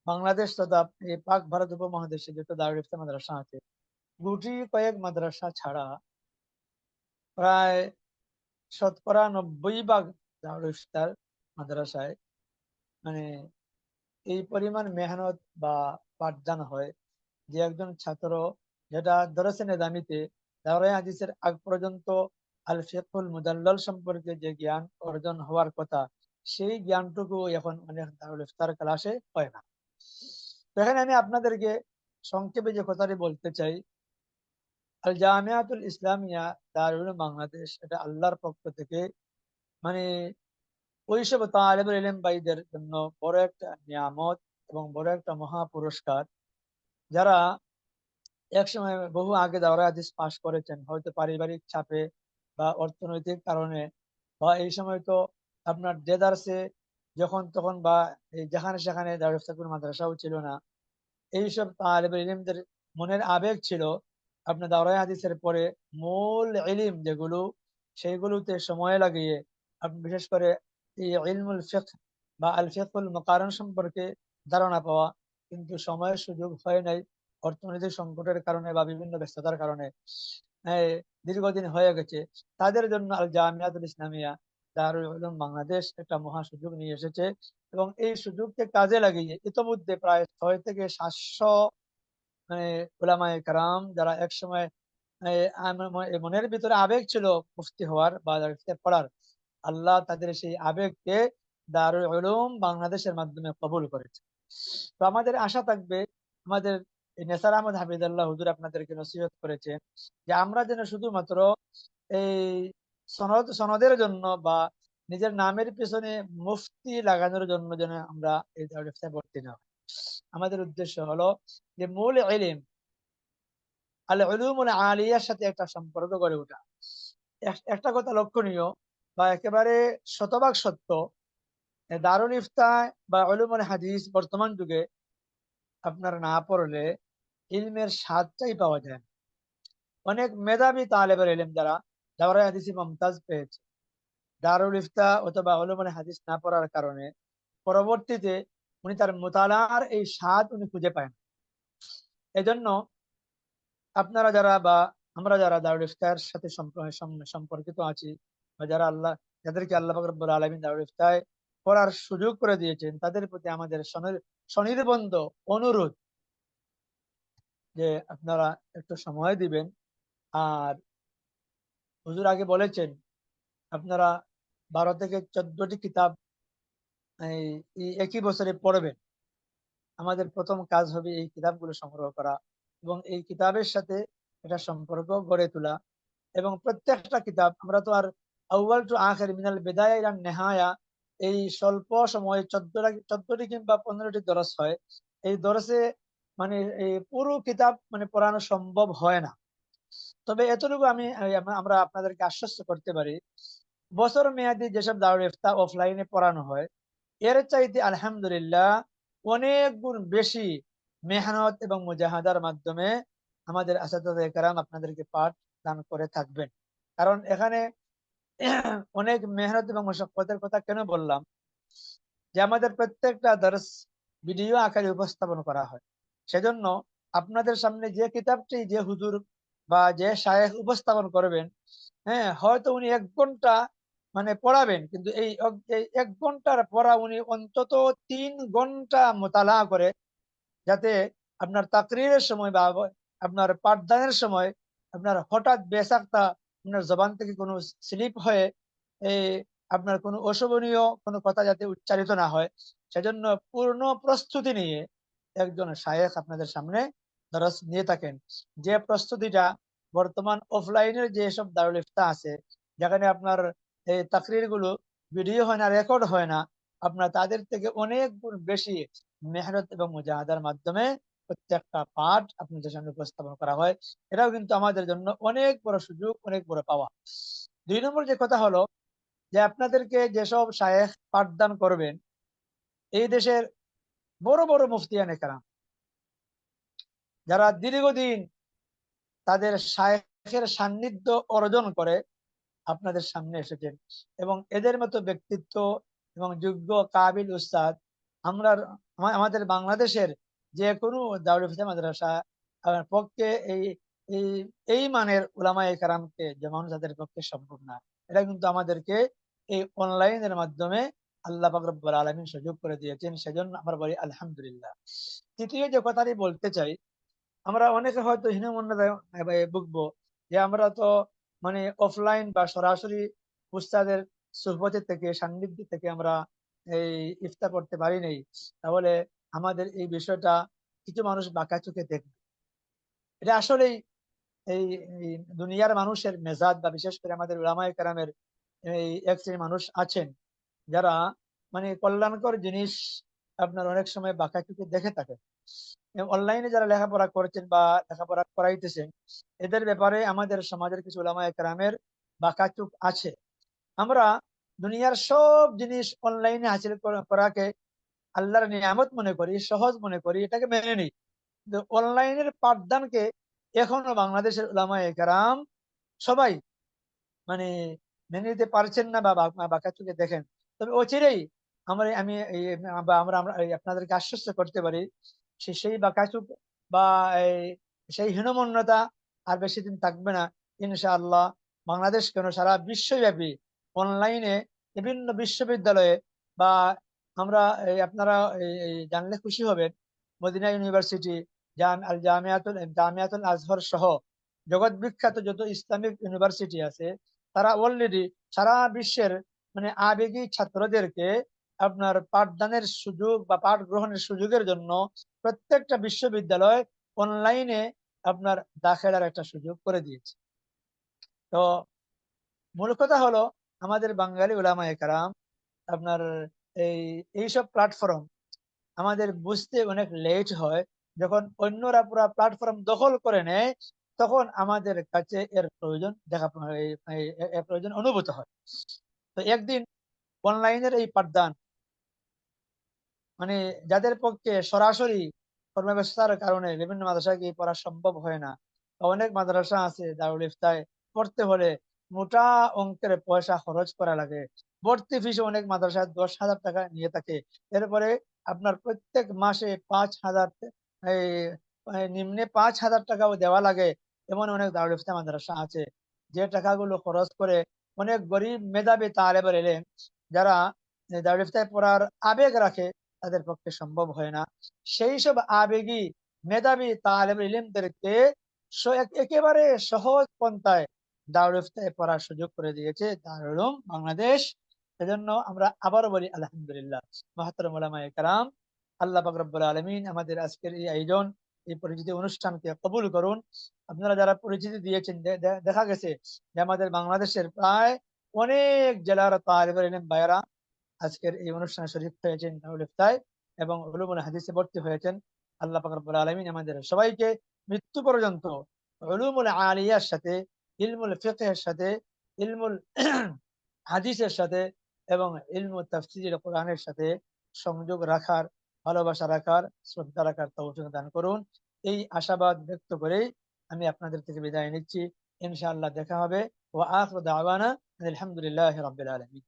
বাংলাদেশ তথা এই পাক ভারত উপমহাদেশে যত দারুল ইফতা মাদ্রাসা আছে, গুটি কয়েক মাদ্রাসা ছাড়া প্রায় 90% দারুল ইফতার মাদ্রাসায় মানে এই পরিমাণ মেহনত বা পাঠদান হয় যে একজন ছাত্র যেটা দরসে নেজামিতে দাওরায়ে হাদিসের আগ পর্যন্ত আল ফিকহুল মুদাল্লাল সম্পর্কে যে জ্ঞান অর্জন হওয়ার কথা, সেই জ্ঞানটুকু এখন অনেক দারুল ইফতার ক্লাসে হয় না। তো এখানে আমি আপনাদেরকে সংক্ষেপে যে কথাটি বলতে চাই, আল জামিয়াতুল ইসলামিয়া দারুল উলুম বাংলাদেশ, এটা আল্লাহর পক্ষ থেকে মানে ওইসব তালেবুল ইলম ভাইদের জন্য বড় একটা নিয়ামত এবং বড় একটা মহা পুরস্কার, যারা একসময় বহু আগে দাওরায়ে হাদিস পাশ করেছেন, হয়তো পারিবারিক চাপে বা অর্থনৈতিক কারণে, বা এই সময় তো আপনার দেদারসে যখন তখন বা এই যেখানে সেখানে দারুল ইফতা মাদ্রাসাও ছিল না, এইসব তালেবে ইলমদের মনের আবেগ ছিল আপনার দাওরায়ে হাদিসের পরে মূল ইলম যেগুলো, সেইগুলোতে সময় লাগিয়ে আপনি বিশেষ করে এই ইলমুল ফিকহ বা আল ফিকহুল মুকাররন সম্পর্কে ধারণা পাওয়া, কিন্তু সময়ের সুযোগ হয় নাই অর্থনৈতিক সংকটের কারণে বা বিভিন্ন ব্যস্ততার কারণে, এই দীর্ঘদিন হয়ে গেছে। তাদের জন্য আল জামিয়াতুল ইসলামিয়া দারুল উলুম বাংলাদেশ একটা মহা সুযোগ নিয়ে এসেছে। এবং এই সুযোগকে কাজে লাগিয়ে ইতোমধ্যে প্রায় 600 থেকে 700 মানে উলামায়ে কেরাম, যারা একসময় মনের ভিতরে আবেগ ছিল মুফতি হওয়ার বা পড়ার, আল্লাহ তাদের সেই আবেগকে দারুল উলুম বাংলাদেশের মাধ্যমে কবুল করেছে। তো আমাদের আশা থাকবে, আমাদের এই নেসার আহমদ হাফিজাল্লাহ হুজুর আপনাদেরকে নসিহত করেছেন যে আমরা যেন শুধুমাত্র এই সনদের জন্য বা নিজের নামের পিছনে মুফতি লাগানোর জন্য যেন আমরা এই দারুল ইফতায় ভর্তি না হই। আমাদের উদ্দেশ্য হলো যে মূল ইলম আল উলুমুল আলিয়ার সাথে একটা সম্পর্ক গড়ে ওঠা। একটা কথা লক্ষণীয় বা একেবারে শতভাগ সত্য, দারুল ইফতা বা উলুমুল হাদিস বর্তমান যুগে আপনার না পড়লে ইলমের স্বাদটাই পাওয়া যায় না। অনেক মেধাবী তালেবের ইলম যারা দাওরায়ে হাদিসে মুমতাজ পেয়েছে, দারুল ইফতা অথবা উলুমুল হাদিস না পড়ার কারণে পরবর্তীতে উনি তার মুতালার এই স্বাদ উনি খুঁজে পায় না। এজন্য আপনারা যারা বা আমরা যারা দারুল ইফতার সাথে সম্পর্কিত আছি, বা যারা যাদেরকে আল্লাহ পাক রব্বুল আলামিন দারুল ইফতায় পড়ার সুযোগ করে দিয়েছেন, তাদের প্রতি আমাদের স্বনির্বন্ধ অনুরোধ যে আপনারা একটু সময় দিবেন। আর হুজুর আগে বলেছেন আপনারা 12 থেকে 14টি কিতাব এই একই বছরে পড়বেন। আমাদের প্রথম কাজ হবে এই কিতাবগুলো সংগ্রহ করা এবং এই কিতাবের সাথে এটা সম্পর্ক গড়ে তোলা। এবং প্রত্যেকটা কিতাব আমরা তো আর আউয়াল টু আখির মিনাল বিদায়া ইলা নেহায়া এই স্বল্প সময়ে 14টি কিংবা 15টি দরস হয়। এই দরসে মানে এই পুরো কিতাব মানে পড়ানো সম্ভব হয় না। তবে এতটুকু আমরা আপনাদেরকে আশ্বস্ত করতে পারি, বছর মেয়াদী যেসব দারুল ইফতা অফলাইনে পড়ানো হয় এর চাইতে আলহামদুলিল্লাহ অনেক গুণ বেশি মেহনত এবং মুজাহাদার মাধ্যমে আমাদের আসাদুল্লাহ কেরাম আপনাদেরকে পাঠ দান করে থাকবেন। কারণ এখানে অনেক মেহনত এবং মশক্কতের কথা কেন বললাম, যে আমাদের প্রত্যেকটা দর্স ভিডিও আকারে উপস্থাপন করা হয়। সেজন্য আপনাদের সামনে যে কিতাবটি যে হুজুর বা যে শায়েখ উপস্থাপন করবেন, হ্যাঁ, হয়তো উনি 1 ঘন্টা মানে পড়াবেন, কিন্তু এই 1 ঘন্টার পড়া উনি অন্তত 3 ঘন্টা মোতালা করে, যাতে আপনার তাকরীরের সময় বা আপনার পাঠদানের সময় আপনার হঠাৎ বেসাক্তা আপনার জবান থেকে কোনো স্লিপ হয়ে এই আপনার কোনো অশোভনীয় কোনো কথা যাতে উচ্চারিত না হয়, সেজন্য পূর্ণ প্রস্তুতি নিয়ে একজন শায়েখ আপনাদের সামনে দরস নিয়ে থাকেন। যে প্রস্তুতিটা বর্তমান অফলাইনের যেসব দারুল ইফতা আছে, যেখানে আপনার এই তাকরীর গুলো ভিডিও হয় না, রেকর্ড হয় না, আপনার তাদের থেকে অনেক গুণ বেশি মেহনত এবং মুজাহাদার মাধ্যমে প্রত্যেকটা পাঠ আপনাদের সামনে উপস্থাপন করা হয়। এটাও কিন্তু আমাদের জন্য অনেক বড় সুযোগ, অনেক বড় পাওয়া। 2 নম্বর যে কথা হলো, যে আপনাদেরকে যেসব শায়েখ পাঠদান করবেন, এই দেশের বড় বড় মুফতিয়ানে কেরাম যারা দীর্ঘদিন তাদের শায়েখের সান্নিধ্য অর্জন করে আপনাদের সামনে এসেছেন, এবং এদের মতো ব্যক্তিত্ব এবং যোগ্য কাবিল উস্তাদ আমরা আমাদের বাংলাদেশের যে কোনো দারুল ইফতা মাদ্রাসা পক্ষে এই এই এই মানের উলামায়ে কেরামকে যেমন যাদের পক্ষে সম্ভব না। এটা কিন্তু আমাদেরকে এই অনলাইনের মাধ্যমে আল্লাহ পাক রব্বুল আলামিন সুযোগ করে দিয়েছেন, সেজন্য আমরা বলি আলহামদুলিল্লাহ। তৃতীয় যে কথাটি বলতে চাই, আমরা অনেকে হয়তো হীনমন্যতায় ভুগবো, যে আমরা তো মানে অফলাইন বা সরাসরি উস্তাদের সুহবতের থেকে সান্নিধ্য থেকে আমরা এই ইফতার করতে পারি নাই, তাহলে আমাদের এই বিষয়টা কিছু মানুষ বাঁকা চোখে দেখবে। এটা আসলেই এই এই দুনিয়ার মানুষের মেজাজ, বা বিশেষ করে আমাদের উলামায়ে কেরামের এই এক শ্রেণীর মানুষ আছেন যারা মানে কল্যাণকর জিনিস আপনার অনেক সময় বাঁকা চোখে দেখে থাকে। অনলাইনে যারা লেখাপড়া করছেন বা লেখাপড়া করাইতেছেন, এদের ব্যাপারে আমাদের সমাজের কিছু উলামায়ে কেরামের বাঁকা চোখ আছে। আমরা দুনিয়ার সব জিনিস অনলাইনে হাসিল করাকে আল্লাহর নিয়ামত মনে করি, সহজ মনে করি, এটাকে মেনে নিই। কিন্তু অনলাইনের পাঠদানকে এখনো বাংলাদেশের উলামায়ে কেরাম সবাই মানে মেনে নিতে পারছেন না, বা বাঁকা চোখে দেখেন। তবে অচিরেই আমি বা আমরা এই আপনাদেরকে আশ্বস্ত করতে পারি, সেই বাঁকা চোখ বা এই সেই হীনমন্যতা আর বেশি দিন থাকবে না ইনশাআল্লাহ। বাংলাদেশ কেন, সারা বিশ্বব্যাপী অনলাইনে বিভিন্ন বিশ্ববিদ্যালয়ে বা আমরা আপনারা জানলে খুশি হবেন, মদিনা ইউনিভার্সিটি, জামিয়াতুল আজহর সহ জগৎ বিখ্যাত যত ইসলামিক ইউনিভার্সিটি আছে, তারা অলরেডি সারা বিশ্বের মানে আবেগী ছাত্রদেরকে আপনার পাঠদানের সুযোগ বা পাঠ গ্রহণের সুযোগের জন্য প্রত্যেকটা বিশ্ববিদ্যালয় অনলাইনে আপনার দাখিলার একটা সুযোগ করে দিয়েছে। তো মূল কথা হলো, আমাদের বাঙালি উলামায়ে কেরাম আপনার এই এইসব প্ল্যাটফর্ম আমাদের বুঝতে অনেক লেট হয়। যখন অন্যরা পুরো প্ল্যাটফর্ম দখল করে নেয়, তখন আমাদের কাছে এর প্রয়োজন এর প্রয়োজন অনুভূত হয়। তো একদিন অনলাইনের এই পাঠদান মানে যাদের পক্ষে সরাসরি কর্মব্যস্ততার কারণে বিভিন্ন মাদ্রাসায় গিয়ে পড়া সম্ভব হয় না, বা অনেক মাদ্রাসা আছে দারুল ইফতায় পড়তে হলে মোটা অঙ্কের পয়সা খরচ করা লাগে। ভর্তি ফিস অনেক মাদ্রাসায় 10,000 টাকা নিয়ে থাকে। এরপরে আপনার প্রত্যেক মাসে 5,000 এই নিম্নে 5,000 টাকাও দেওয়া লাগে। এমন অনেক দারুল ইফতা মাদ্রাসা আছে, যে টাকাগুলো খরচ করে অনেক গরিব মেধাবী তালেবে ইলম যারা দারুল ইফতায় পড়ার আবেগ রাখে, তাদের পক্ষে সম্ভব হয় না। সেই সব আবেগী মেধাবী তালেবে ইলমদেরকে একেবারে সহজ পন্থায় দারুল ইফতায় পড়ার সুযোগ করে দিয়েছে দারুল উলুম বাংলাদেশ। সেজন্য আমরা আবারও বলি আলহামদুলিল্লাহ। মুহতারাম উলামায়ে কেরাম, আল্লাহ পাক রব্বুল আলামিন আমাদের আজকের এই আয়োজন, এই পরিচিতি অনুষ্ঠানকে কবুল করুন। আপনারা যারা পরিচিতি দিয়েছেন, দেখা গেছে যে আমাদের বাংলাদেশের প্রায় অনেক জেলার তালেবে ইলম ভাইয়েরা আজকের এই অনুষ্ঠানে শরীফ হয়েছেন দারুল ইফতায়, এবং উলুমুল হাদিসে ভর্তি হয়েছেন। আল্লাহ পাক রব্বুল আলামিন আমাদের সবাইকে মৃত্যু পর্যন্ত উলুমুল আলিয়ার সাথে, ইলমুল ফিকহের সাথে, ইলমুল হাদিসের সাথে এবং ইলমুল তাফসীর কোরআনের সাথে সংযোগ রাখার, ভালোবাসা রাখার, শ্রদ্ধা রাখার তৌফিক দান করুন। এই আশাবাদ ব্যক্ত করেই আমি আপনাদের থেকে বিদায় নিচ্ছি। ইনশাআল্লাহ দেখা হবে। ওয়া আখিরু দাওয়ানা আলহামদুলিল্লাহি রাব্বিল আলামিন।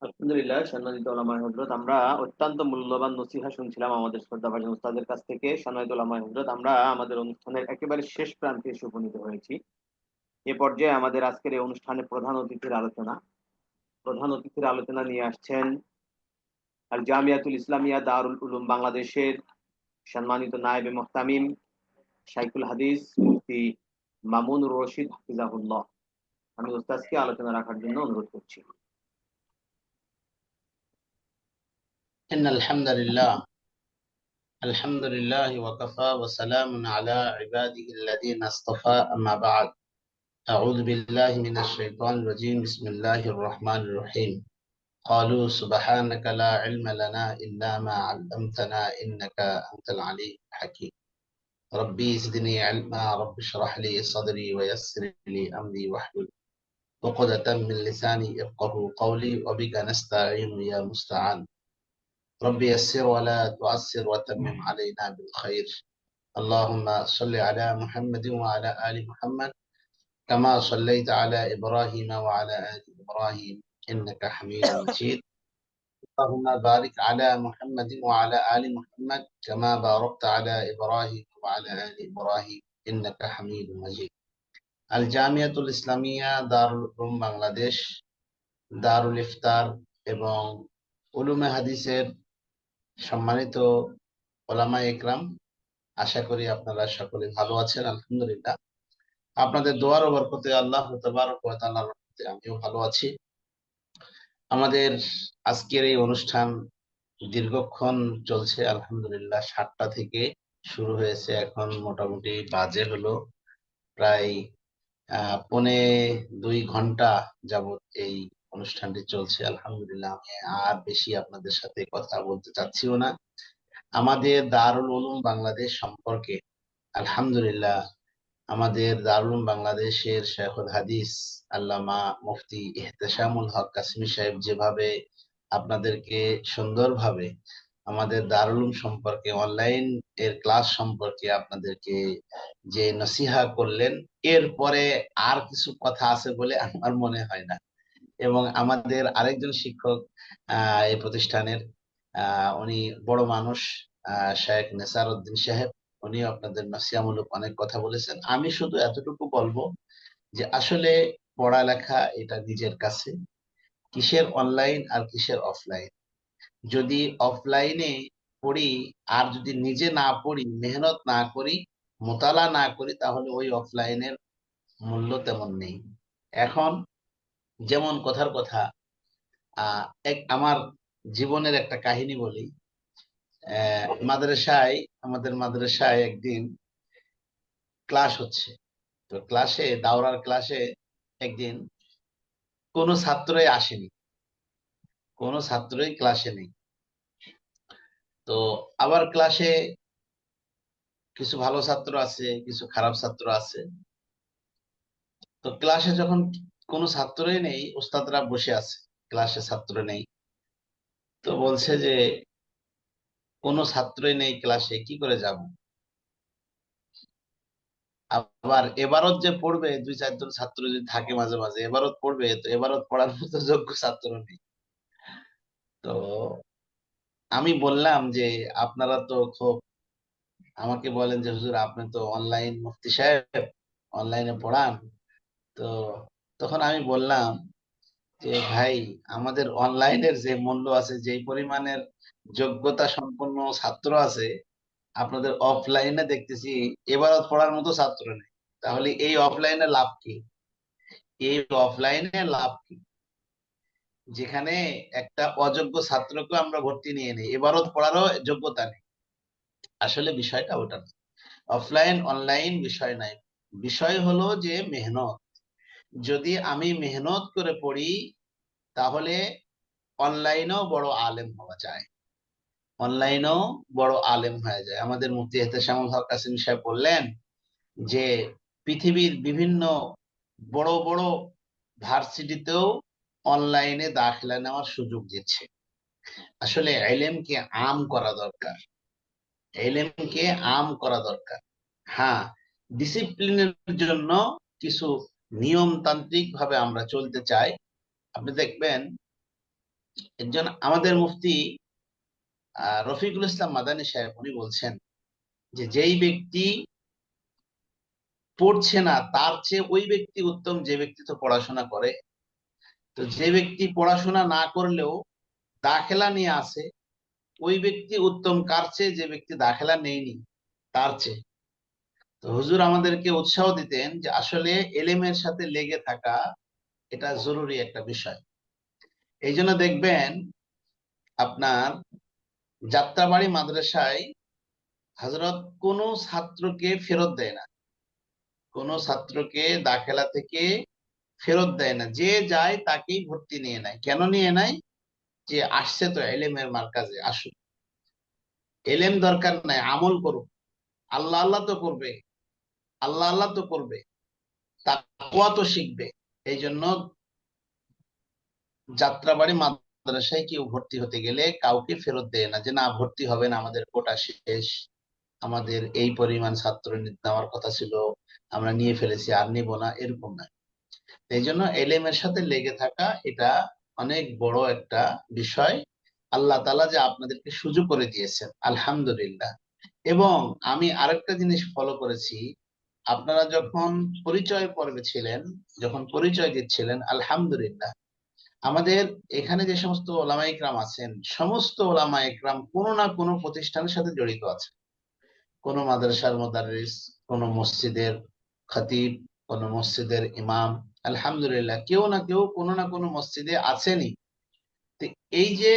আলহামদুলিল্লাহ, সম্মানিত ওলামায়ে হযরত, আমরা অত্যন্ত মূল্যবান নসিহা শুনছিলাম আমাদের শ্রদ্ধাভাজন উস্তাদের কাছ থেকে। সম্মানিত ওলামায়ে হযরত, আমরা আমাদের অনুষ্ঠানের একেবারে শেষ প্রান্তে এসে উপনীত হয়েছি। এ পর্যায়ে আমাদের আজকের এই অনুষ্ঠানে প্রধান অতিথির আলোচনা নিয়ে আসছেন আল জামিয়াতুল ইসলামিয়া দারুল উলুম বাংলাদেশের সম্মানিত নায়েবে মুহতামিম শাইখুল হাদিস মুফতি মামুনুর রশিদ হাফিজাহুল্লাহ। আমি উস্তাদকে আলোচনা রাখার জন্য অনুরোধ করছি। إن الحمد لله وكفى وسلام على عباده الذين اصطفى أما بعد أعوذ بالله من الشيطان الرجيم بسم الله الرحمن الرحيم قالوا سبحانك لا علم لنا إلا ما علمتنا إنك أنت العليم الحكيم ربي زدني علما رب اشرح لي صدري ويسر لي أمري واحلل عقدة من لساني يفقهوا قولي وبك نستعين يا مستعان ربي يسر ولا تعسر وتمم علينا بالخير اللهم صل على محمد وعلى آل محمد كما صليت على إبراهيم وعلى آل إبراهيم إنك حميد مجيد اللهم بارك على محمد وعلى آل محمد كما باركت على إبراهيم وعلى آل إبراهيم إنك حميد مجيد الجامعة الإسلامية دار العلوم বাংলাদেশ, দারুল ইফতার এবং উলুমে হাদিসের সম্মানিত ওলামা একরাম, আশা করি আপনারা সকলে ভালো আছেন। আলহামদুলিল্লাহ, আপনাদের দোয়ার ও বরকতে আল্লাহ তাবারক ওয়া তাআলার রহমতে আমিও ভালো আছি। আমাদের আজকের এই অনুষ্ঠান দীর্ঘক্ষণ চলছে। আলহামদুলিল্লাহ, 7টা থেকে শুরু হয়েছে, এখন মোটামুটি বাজে হলো প্রায় 2.25 ঘন্টা যাবত এই অনুষ্ঠানটি চলছে। আলহামদুলিল্লাহ, আমি আর বেশি আপনাদের সাথে কথা বলতে চাচ্ছিও না। আমাদের দারুল উলুম বাংলাদেশ সম্পর্কে আলহামদুলিল্লাহ, আমাদের দারুল উলুম বাংলাদেশের শাইখুল হাদিস আল্লামা মুফতি ইহতেশামুল হক কাসেমী সাহেব যেভাবে আপনাদেরকে সুন্দরভাবে আমাদের দারুল উলুম সম্পর্কে, অনলাইন এর ক্লাস সম্পর্কে আপনাদেরকে যে নসিহা করলেন, এরপরে আর কিছু কথা আছে বলে আমার মনে হয় না। এবং আমাদের আরেকজন শিক্ষক এই প্রতিষ্ঠানের, উনি বড় মানুষ, শেখ নেসার উদ্দিন সাহেব, উনিও আপনাদের নসিহামূলক অনেক কথা বলেছেন। আমি শুধু এতটুকু বলবো যে আসলে পড়ালেখা এটা নিজের কাছে, কিসের অনলাইন আর কিসের অফলাইন। যদি অফলাইনে পড়ি আর যদি নিজে না পড়ি, মেহনত না করি, মোতালা না করি, তাহলে ওই অফলাইনের মূল্য তেমন নেই। এখন যেমন কথার কথা, আমার জীবনের একটা কাহিনী বলি। আমাদের মাদ্রাসায় একদিন ক্লাস হচ্ছে, তো দাওরার ক্লাসে একদিন কোনো ছাত্রই আসেনি, কোনো ছাত্রই ক্লাসে নেই। তো আবার ক্লাসে কিছু ভালো ছাত্র আছে, কিছু খারাপ ছাত্র আছে। তো ক্লাসে যখন কোনো ছাত্রই নেই, ওস্তাদরা বসে আছে, ক্লাসে ছাত্র নেই, তো বলছে যে কোনো ছাত্রই নেই ক্লাসে, কি করে যাব? আবার এবারত যে পড়বে, 2-4 জন ছাত্র যদি থাকে মাঝে মাঝে, এবারত পড়বে, তো এবারত পড়ার মতো যোগ্য ছাত্র নেই। তো আমি বললাম যে আপনারা তো খুব আমাকে বলেন যে হুজুর আপনি তো অনলাইন মুফতি সাহেব, অনলাইনে পড়ান। তো তখন আমি বললাম যে ভাই, আমাদের অনলাইনের যে মূল্য আছে, যেই পরিমাণের যোগ্যতা সম্পন্ন ছাত্র আছে, আপনাদের অফলাইনে দেখতেছি এবারত পড়ার মতো ছাত্র নেই। তাহলে এই অফলাইনে লাভ কি? এই অফলাইনে লাভ কি যেখানে একটা অযোগ্য ছাত্রকে আমরা ভর্তি নিয়ে নিই, এবারত পড়ারও যোগ্যতা নেই? আসলে বিষয়টা ওটা না। অফলাইন অনলাইন বিষয় নাই, বিষয় হলো যে মেহনত। যদি আমি মেহনত করে পড়ি, তাহলে অনলাইনেও বড় আলেম হওয়া যায়, অনলাইনেও বড় আলেম হয়ে যায়। আমাদের মুফতি ইহতেশামুল হক কাসেমী সাহেব বললেন যে পৃথিবীর বিভিন্ন বড় বড় ভার্সিটিতেও অনলাইনে দাখিলা নেওয়ার সুযোগ দিচ্ছে। আসলে এলেমকে আম করা দরকার, এলেমকে আম করা দরকার। হ্যাঁ, ডিসিপ্লিনের জন্য কিছু নিয়মতান্ত্রিক ভাবে আমরা চলতে চাই। আপনি দেখবেন একজন আমাদের মুফতি রফিকুল ইসলাম মাদানী সাহেব উনি বলছেন যে যেই ব্যক্তি পড়ছে না তার চেয়ে ওই ব্যক্তি উত্তম যে ব্যক্তি তো পড়াশোনা করে। তো যে ব্যক্তি পড়াশোনা না করলেও দাখিলা নিয়ে আসে, ওই ব্যক্তি উত্তম কার চেয়ে যে ব্যক্তি দাখিলা নেয়নি তার চেয়ে। তো হুজুর আমাদেরকে উৎসাহ দিতেন যে আসলে এলেমের সাথে লেগে থাকা এটা জরুরি একটা বিষয়। এই জন্য দেখবেন আপনার যাত্রাবাড়ি মাদ্রাসায় হযরত কোনো ছাত্রকে ফেরত দেয় না, কোনো ছাত্রকে দাখিলা থেকে ফেরত দেয় না, যে যায় তাকেই ভর্তি নিয়ে নেয়। কেন নিয়ে নেয়? যে আসছে তো এলেমের মার্কাজে, আসুক, এলেম দরকার নাই, আমল করুক, আল্লাহ আল্লাহ তো করবে, আল্লাহ আল্লাহ তো করবে, তাকওয়া তো শিখবে। এই জন্য যাত্রাবাড়ি মাদ্রাসায় কেউ ভর্তি হতে গেলে কাউকে ফেরত দেয় না, যে না ভর্তি হবে না, আমাদের কোটা শেষ, আমাদের এই পরিমাণ ছাত্র নেওয়ার কথা ছিল, আমরা নিয়ে ফেলেছি, আর নিব না, এরকম না। এই জন্য এলেমের সাথে লেগে থাকা এটা অনেক বড় একটা বিষয়। আল্লাহ তাআলা যে আপনাদেরকে সুযোগ করে দিয়েছেন, আলহামদুলিল্লাহ। এবং আমি আরেকটা জিনিস ফলো করেছি, আপনারা যখন পরিচয় পর্বে ছিলেন, যখন পরিচয় দিচ্ছিলেন, আলহামদুলিল্লাহ, আমাদের এখানে যে সমস্ত ওলামা ইকরাম আছেন, সমস্ত ওলামা ইকরাম কোনো না কোনো প্রতিষ্ঠানের সাথে জড়িত আছে। কোনো মাদ্রাসার মুদাররিস, কোনো মসজিদের খতিব, কোনো মসজিদের ইমাম, আলহামদুলিল্লাহ কেউ না কেউ কোনো না কোনো মসজিদে আছেনই। তো এই যে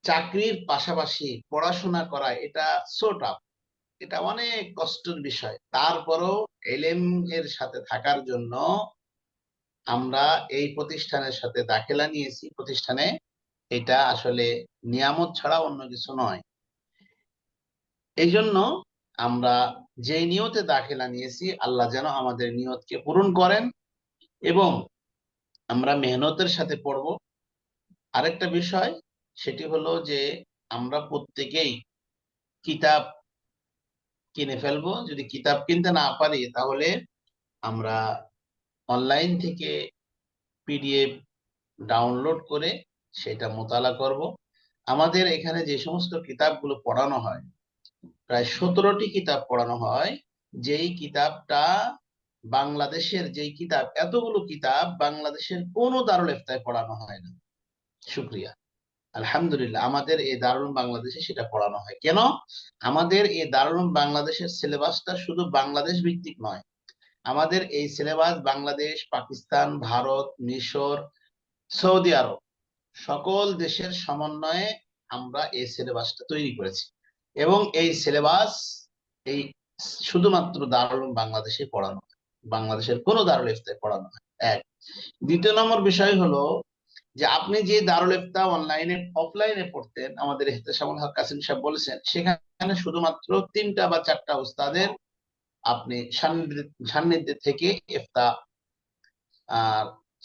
চাকরির পাশাপাশি পড়াশোনা করা, এটা সো টাফ, এটা অনেক কষ্টের বিষয়। তারপরও এলেম এর সাথে থাকার জন্য আমরা এই প্রতিষ্ঠানের সাথে দাখিলা নিয়েছি। প্রতিষ্ঠানে এটা আসলে নিয়ামত ছাড়া অন্য কিছু নয়। এই জন্য আমরা যে নিয়তে দাখিলা নিয়েছি, আল্লাহ যেন আমাদের নিয়তকে পূরণ করেন এবং আমরা মেহনতের সাথে পড়ব। আরেকটা বিষয় সেটি হলো যে আমরা প্রত্যেকেই কিতাব কিনে ফেলবো। যদি কিতাব কিনতে না পারি তাহলে আমরা অনলাইন থেকে পিডিএফ ডাউনলোড করে সেটা মোতালা করব। আমাদের এখানে যে সমস্ত কিতাবগুলো পড়ানো হয়, প্রায় 17টি কিতাব পড়ানো হয়। যেই কিতাবটা বাংলাদেশের, যেই কিতাব, এতগুলো কিতাব বাংলাদেশের কোনো দারুল ইফতায় পড়ানো হয় না। শুক্রিয়া, আলহামদুলিল্লাহ, আমাদের এই দারুল বাংলাদেশে সেটা পড়ানো হয়। কেন? আমাদের এই দারুল বাংলাদেশের সিলেবাসটা শুধু বাংলাদেশ ভিত্তিক নয়, আমাদের এই সিলেবাস বাংলাদেশ, পাকিস্তান, ভারত, মিশর, সৌদি আরব, সকল দেশের সমন্বয়ে আমরা এই সিলেবাসটা তৈরি করেছি। এবং এই সিলেবাস এই শুধুমাত্র দারুল বাংলাদেশে পড়ানো হয়, বাংলাদেশের কোনো দারুল ইফতায় পড়ানো হয়। এক। দ্বিতীয় নম্বর বিষয় হলো যে আপনি যে দারুল ইফতা অনলাইনে অফলাইনে পড়তেন, আমাদের ইহতেশামুল হক কাসিম সাহেব বলেছেন, সেখানে শুধুমাত্র 3টা বা 4টা উস্তাদের আপনি সান্নিধ্যে থেকে ইফতা আর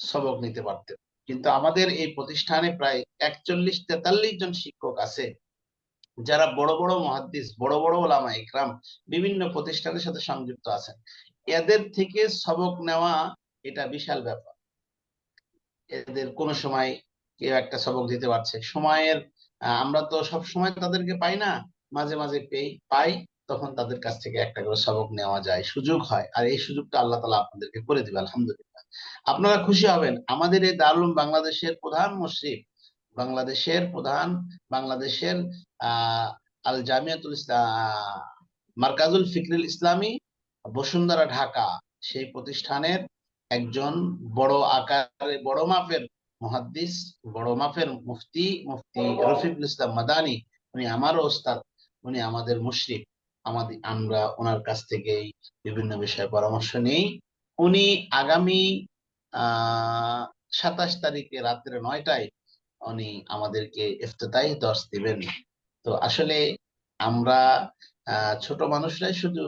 সবক নিতে পারতেন। কিন্তু আমাদের এই প্রতিষ্ঠানে প্রায় 41-43 জন শিক্ষক আছে, যারা বড় বড় মুহাদ্দিস, বড় বড় ওলামা ইকরাম বিভিন্ন প্রতিষ্ঠানের সাথে সংযুক্ত আছেন। এদের থেকে সবক নেওয়া এটা বিশাল ব্যাপার। এদের কোন সময় কেউ একটা সবক দিতে পারছে, সময়ের আমরা তো সব সময় তাদেরকে পাই না, মাঝে মাঝে পাই, তখন তাদের কাছ থেকে একটা করে সবক নেওয়া যায়, সুযোগ হয়। আর এই সুযোগটা আল্লাহ তাআলা আপনাদেরকে করে দিবে, আলহামদুলিল্লাহ। আপনারা খুশি হবেন, আমাদের এই দারুল উলুম বাংলাদেশের প্রধান মুশরিফ, বাংলাদেশের প্রধান, বাংলাদেশের আহ আল জামিয়াতুল ইসলাম মার্কাজুল ফিকরুল ইসলামী বসুন্ধরা ঢাকা, সেই প্রতিষ্ঠানের একজন বড় আকারে বড় মাপের মুহাদ্দিস, বড় মাপের মুফতি, মুফতি রফিকুল ইসলাম মাদানী, উনি আমারও ওস্তাদ, উনি আমাদের মুশরিফ। আমরা ওনার কাছ থেকেই বিভিন্ন বিষয়ে পরামর্শ নেই। উনি আগামী 27 তারিখে রাত্রে 9টায় উনি আমাদেরকে ইফতেতাহি দর্স দিবেন। তো আসলে আমরা ছোট মানুষরাই শুধু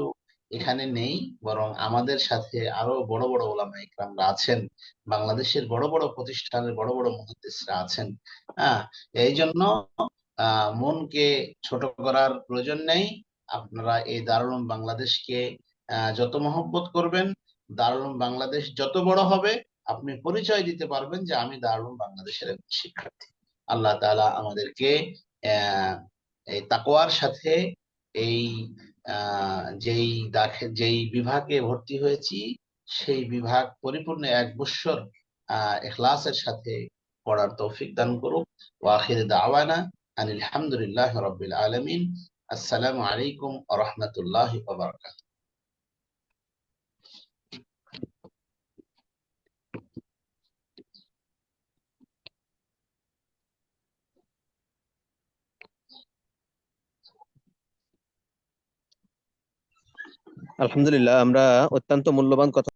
এখানে নেই, বরং আমাদের সাথে আরো বড় বড় ওলামায়ে ইকরামরা আছেন, বাংলাদেশের বড় বড় প্রতিষ্ঠানের বড় বড় মুহাদ্দিসরা আছেন। হ্যাঁ, এই জন্য মনকে ছোট করার প্রয়োজন নেই। আপনারা এই দারুল উলুম বাংলাদেশকে যত মহব্বত করবেন, দারুল উলুম বাংলাদেশ যত বড় হবে, আপনি পরিচয় দিতে পারবেন যে আমি দারুল উলুম বাংলাদেশের একজন শিক্ষার্থী। আল্লাহ তাআলা আমাদেরকে এই তাকওয়ার সাথে এই যেই বিভাগে ভর্তি হয়েছি সেই বিভাগ পরিপূর্ণ 1 বছর ইখলাসের সাথে পড়ার তৌফিক দান করুক। ওয়া আখির দাওয়ানা আনিল হামদুলিল্লাহি রাব্বিল আলামিন। আসসালামু আলাইকুম ওয়া রাহমাতুল্লাহি ওয়া বারাকাতুহু। আলহামদুলিল্লাহ, আমরা অত্যন্ত মূল্যবান কথা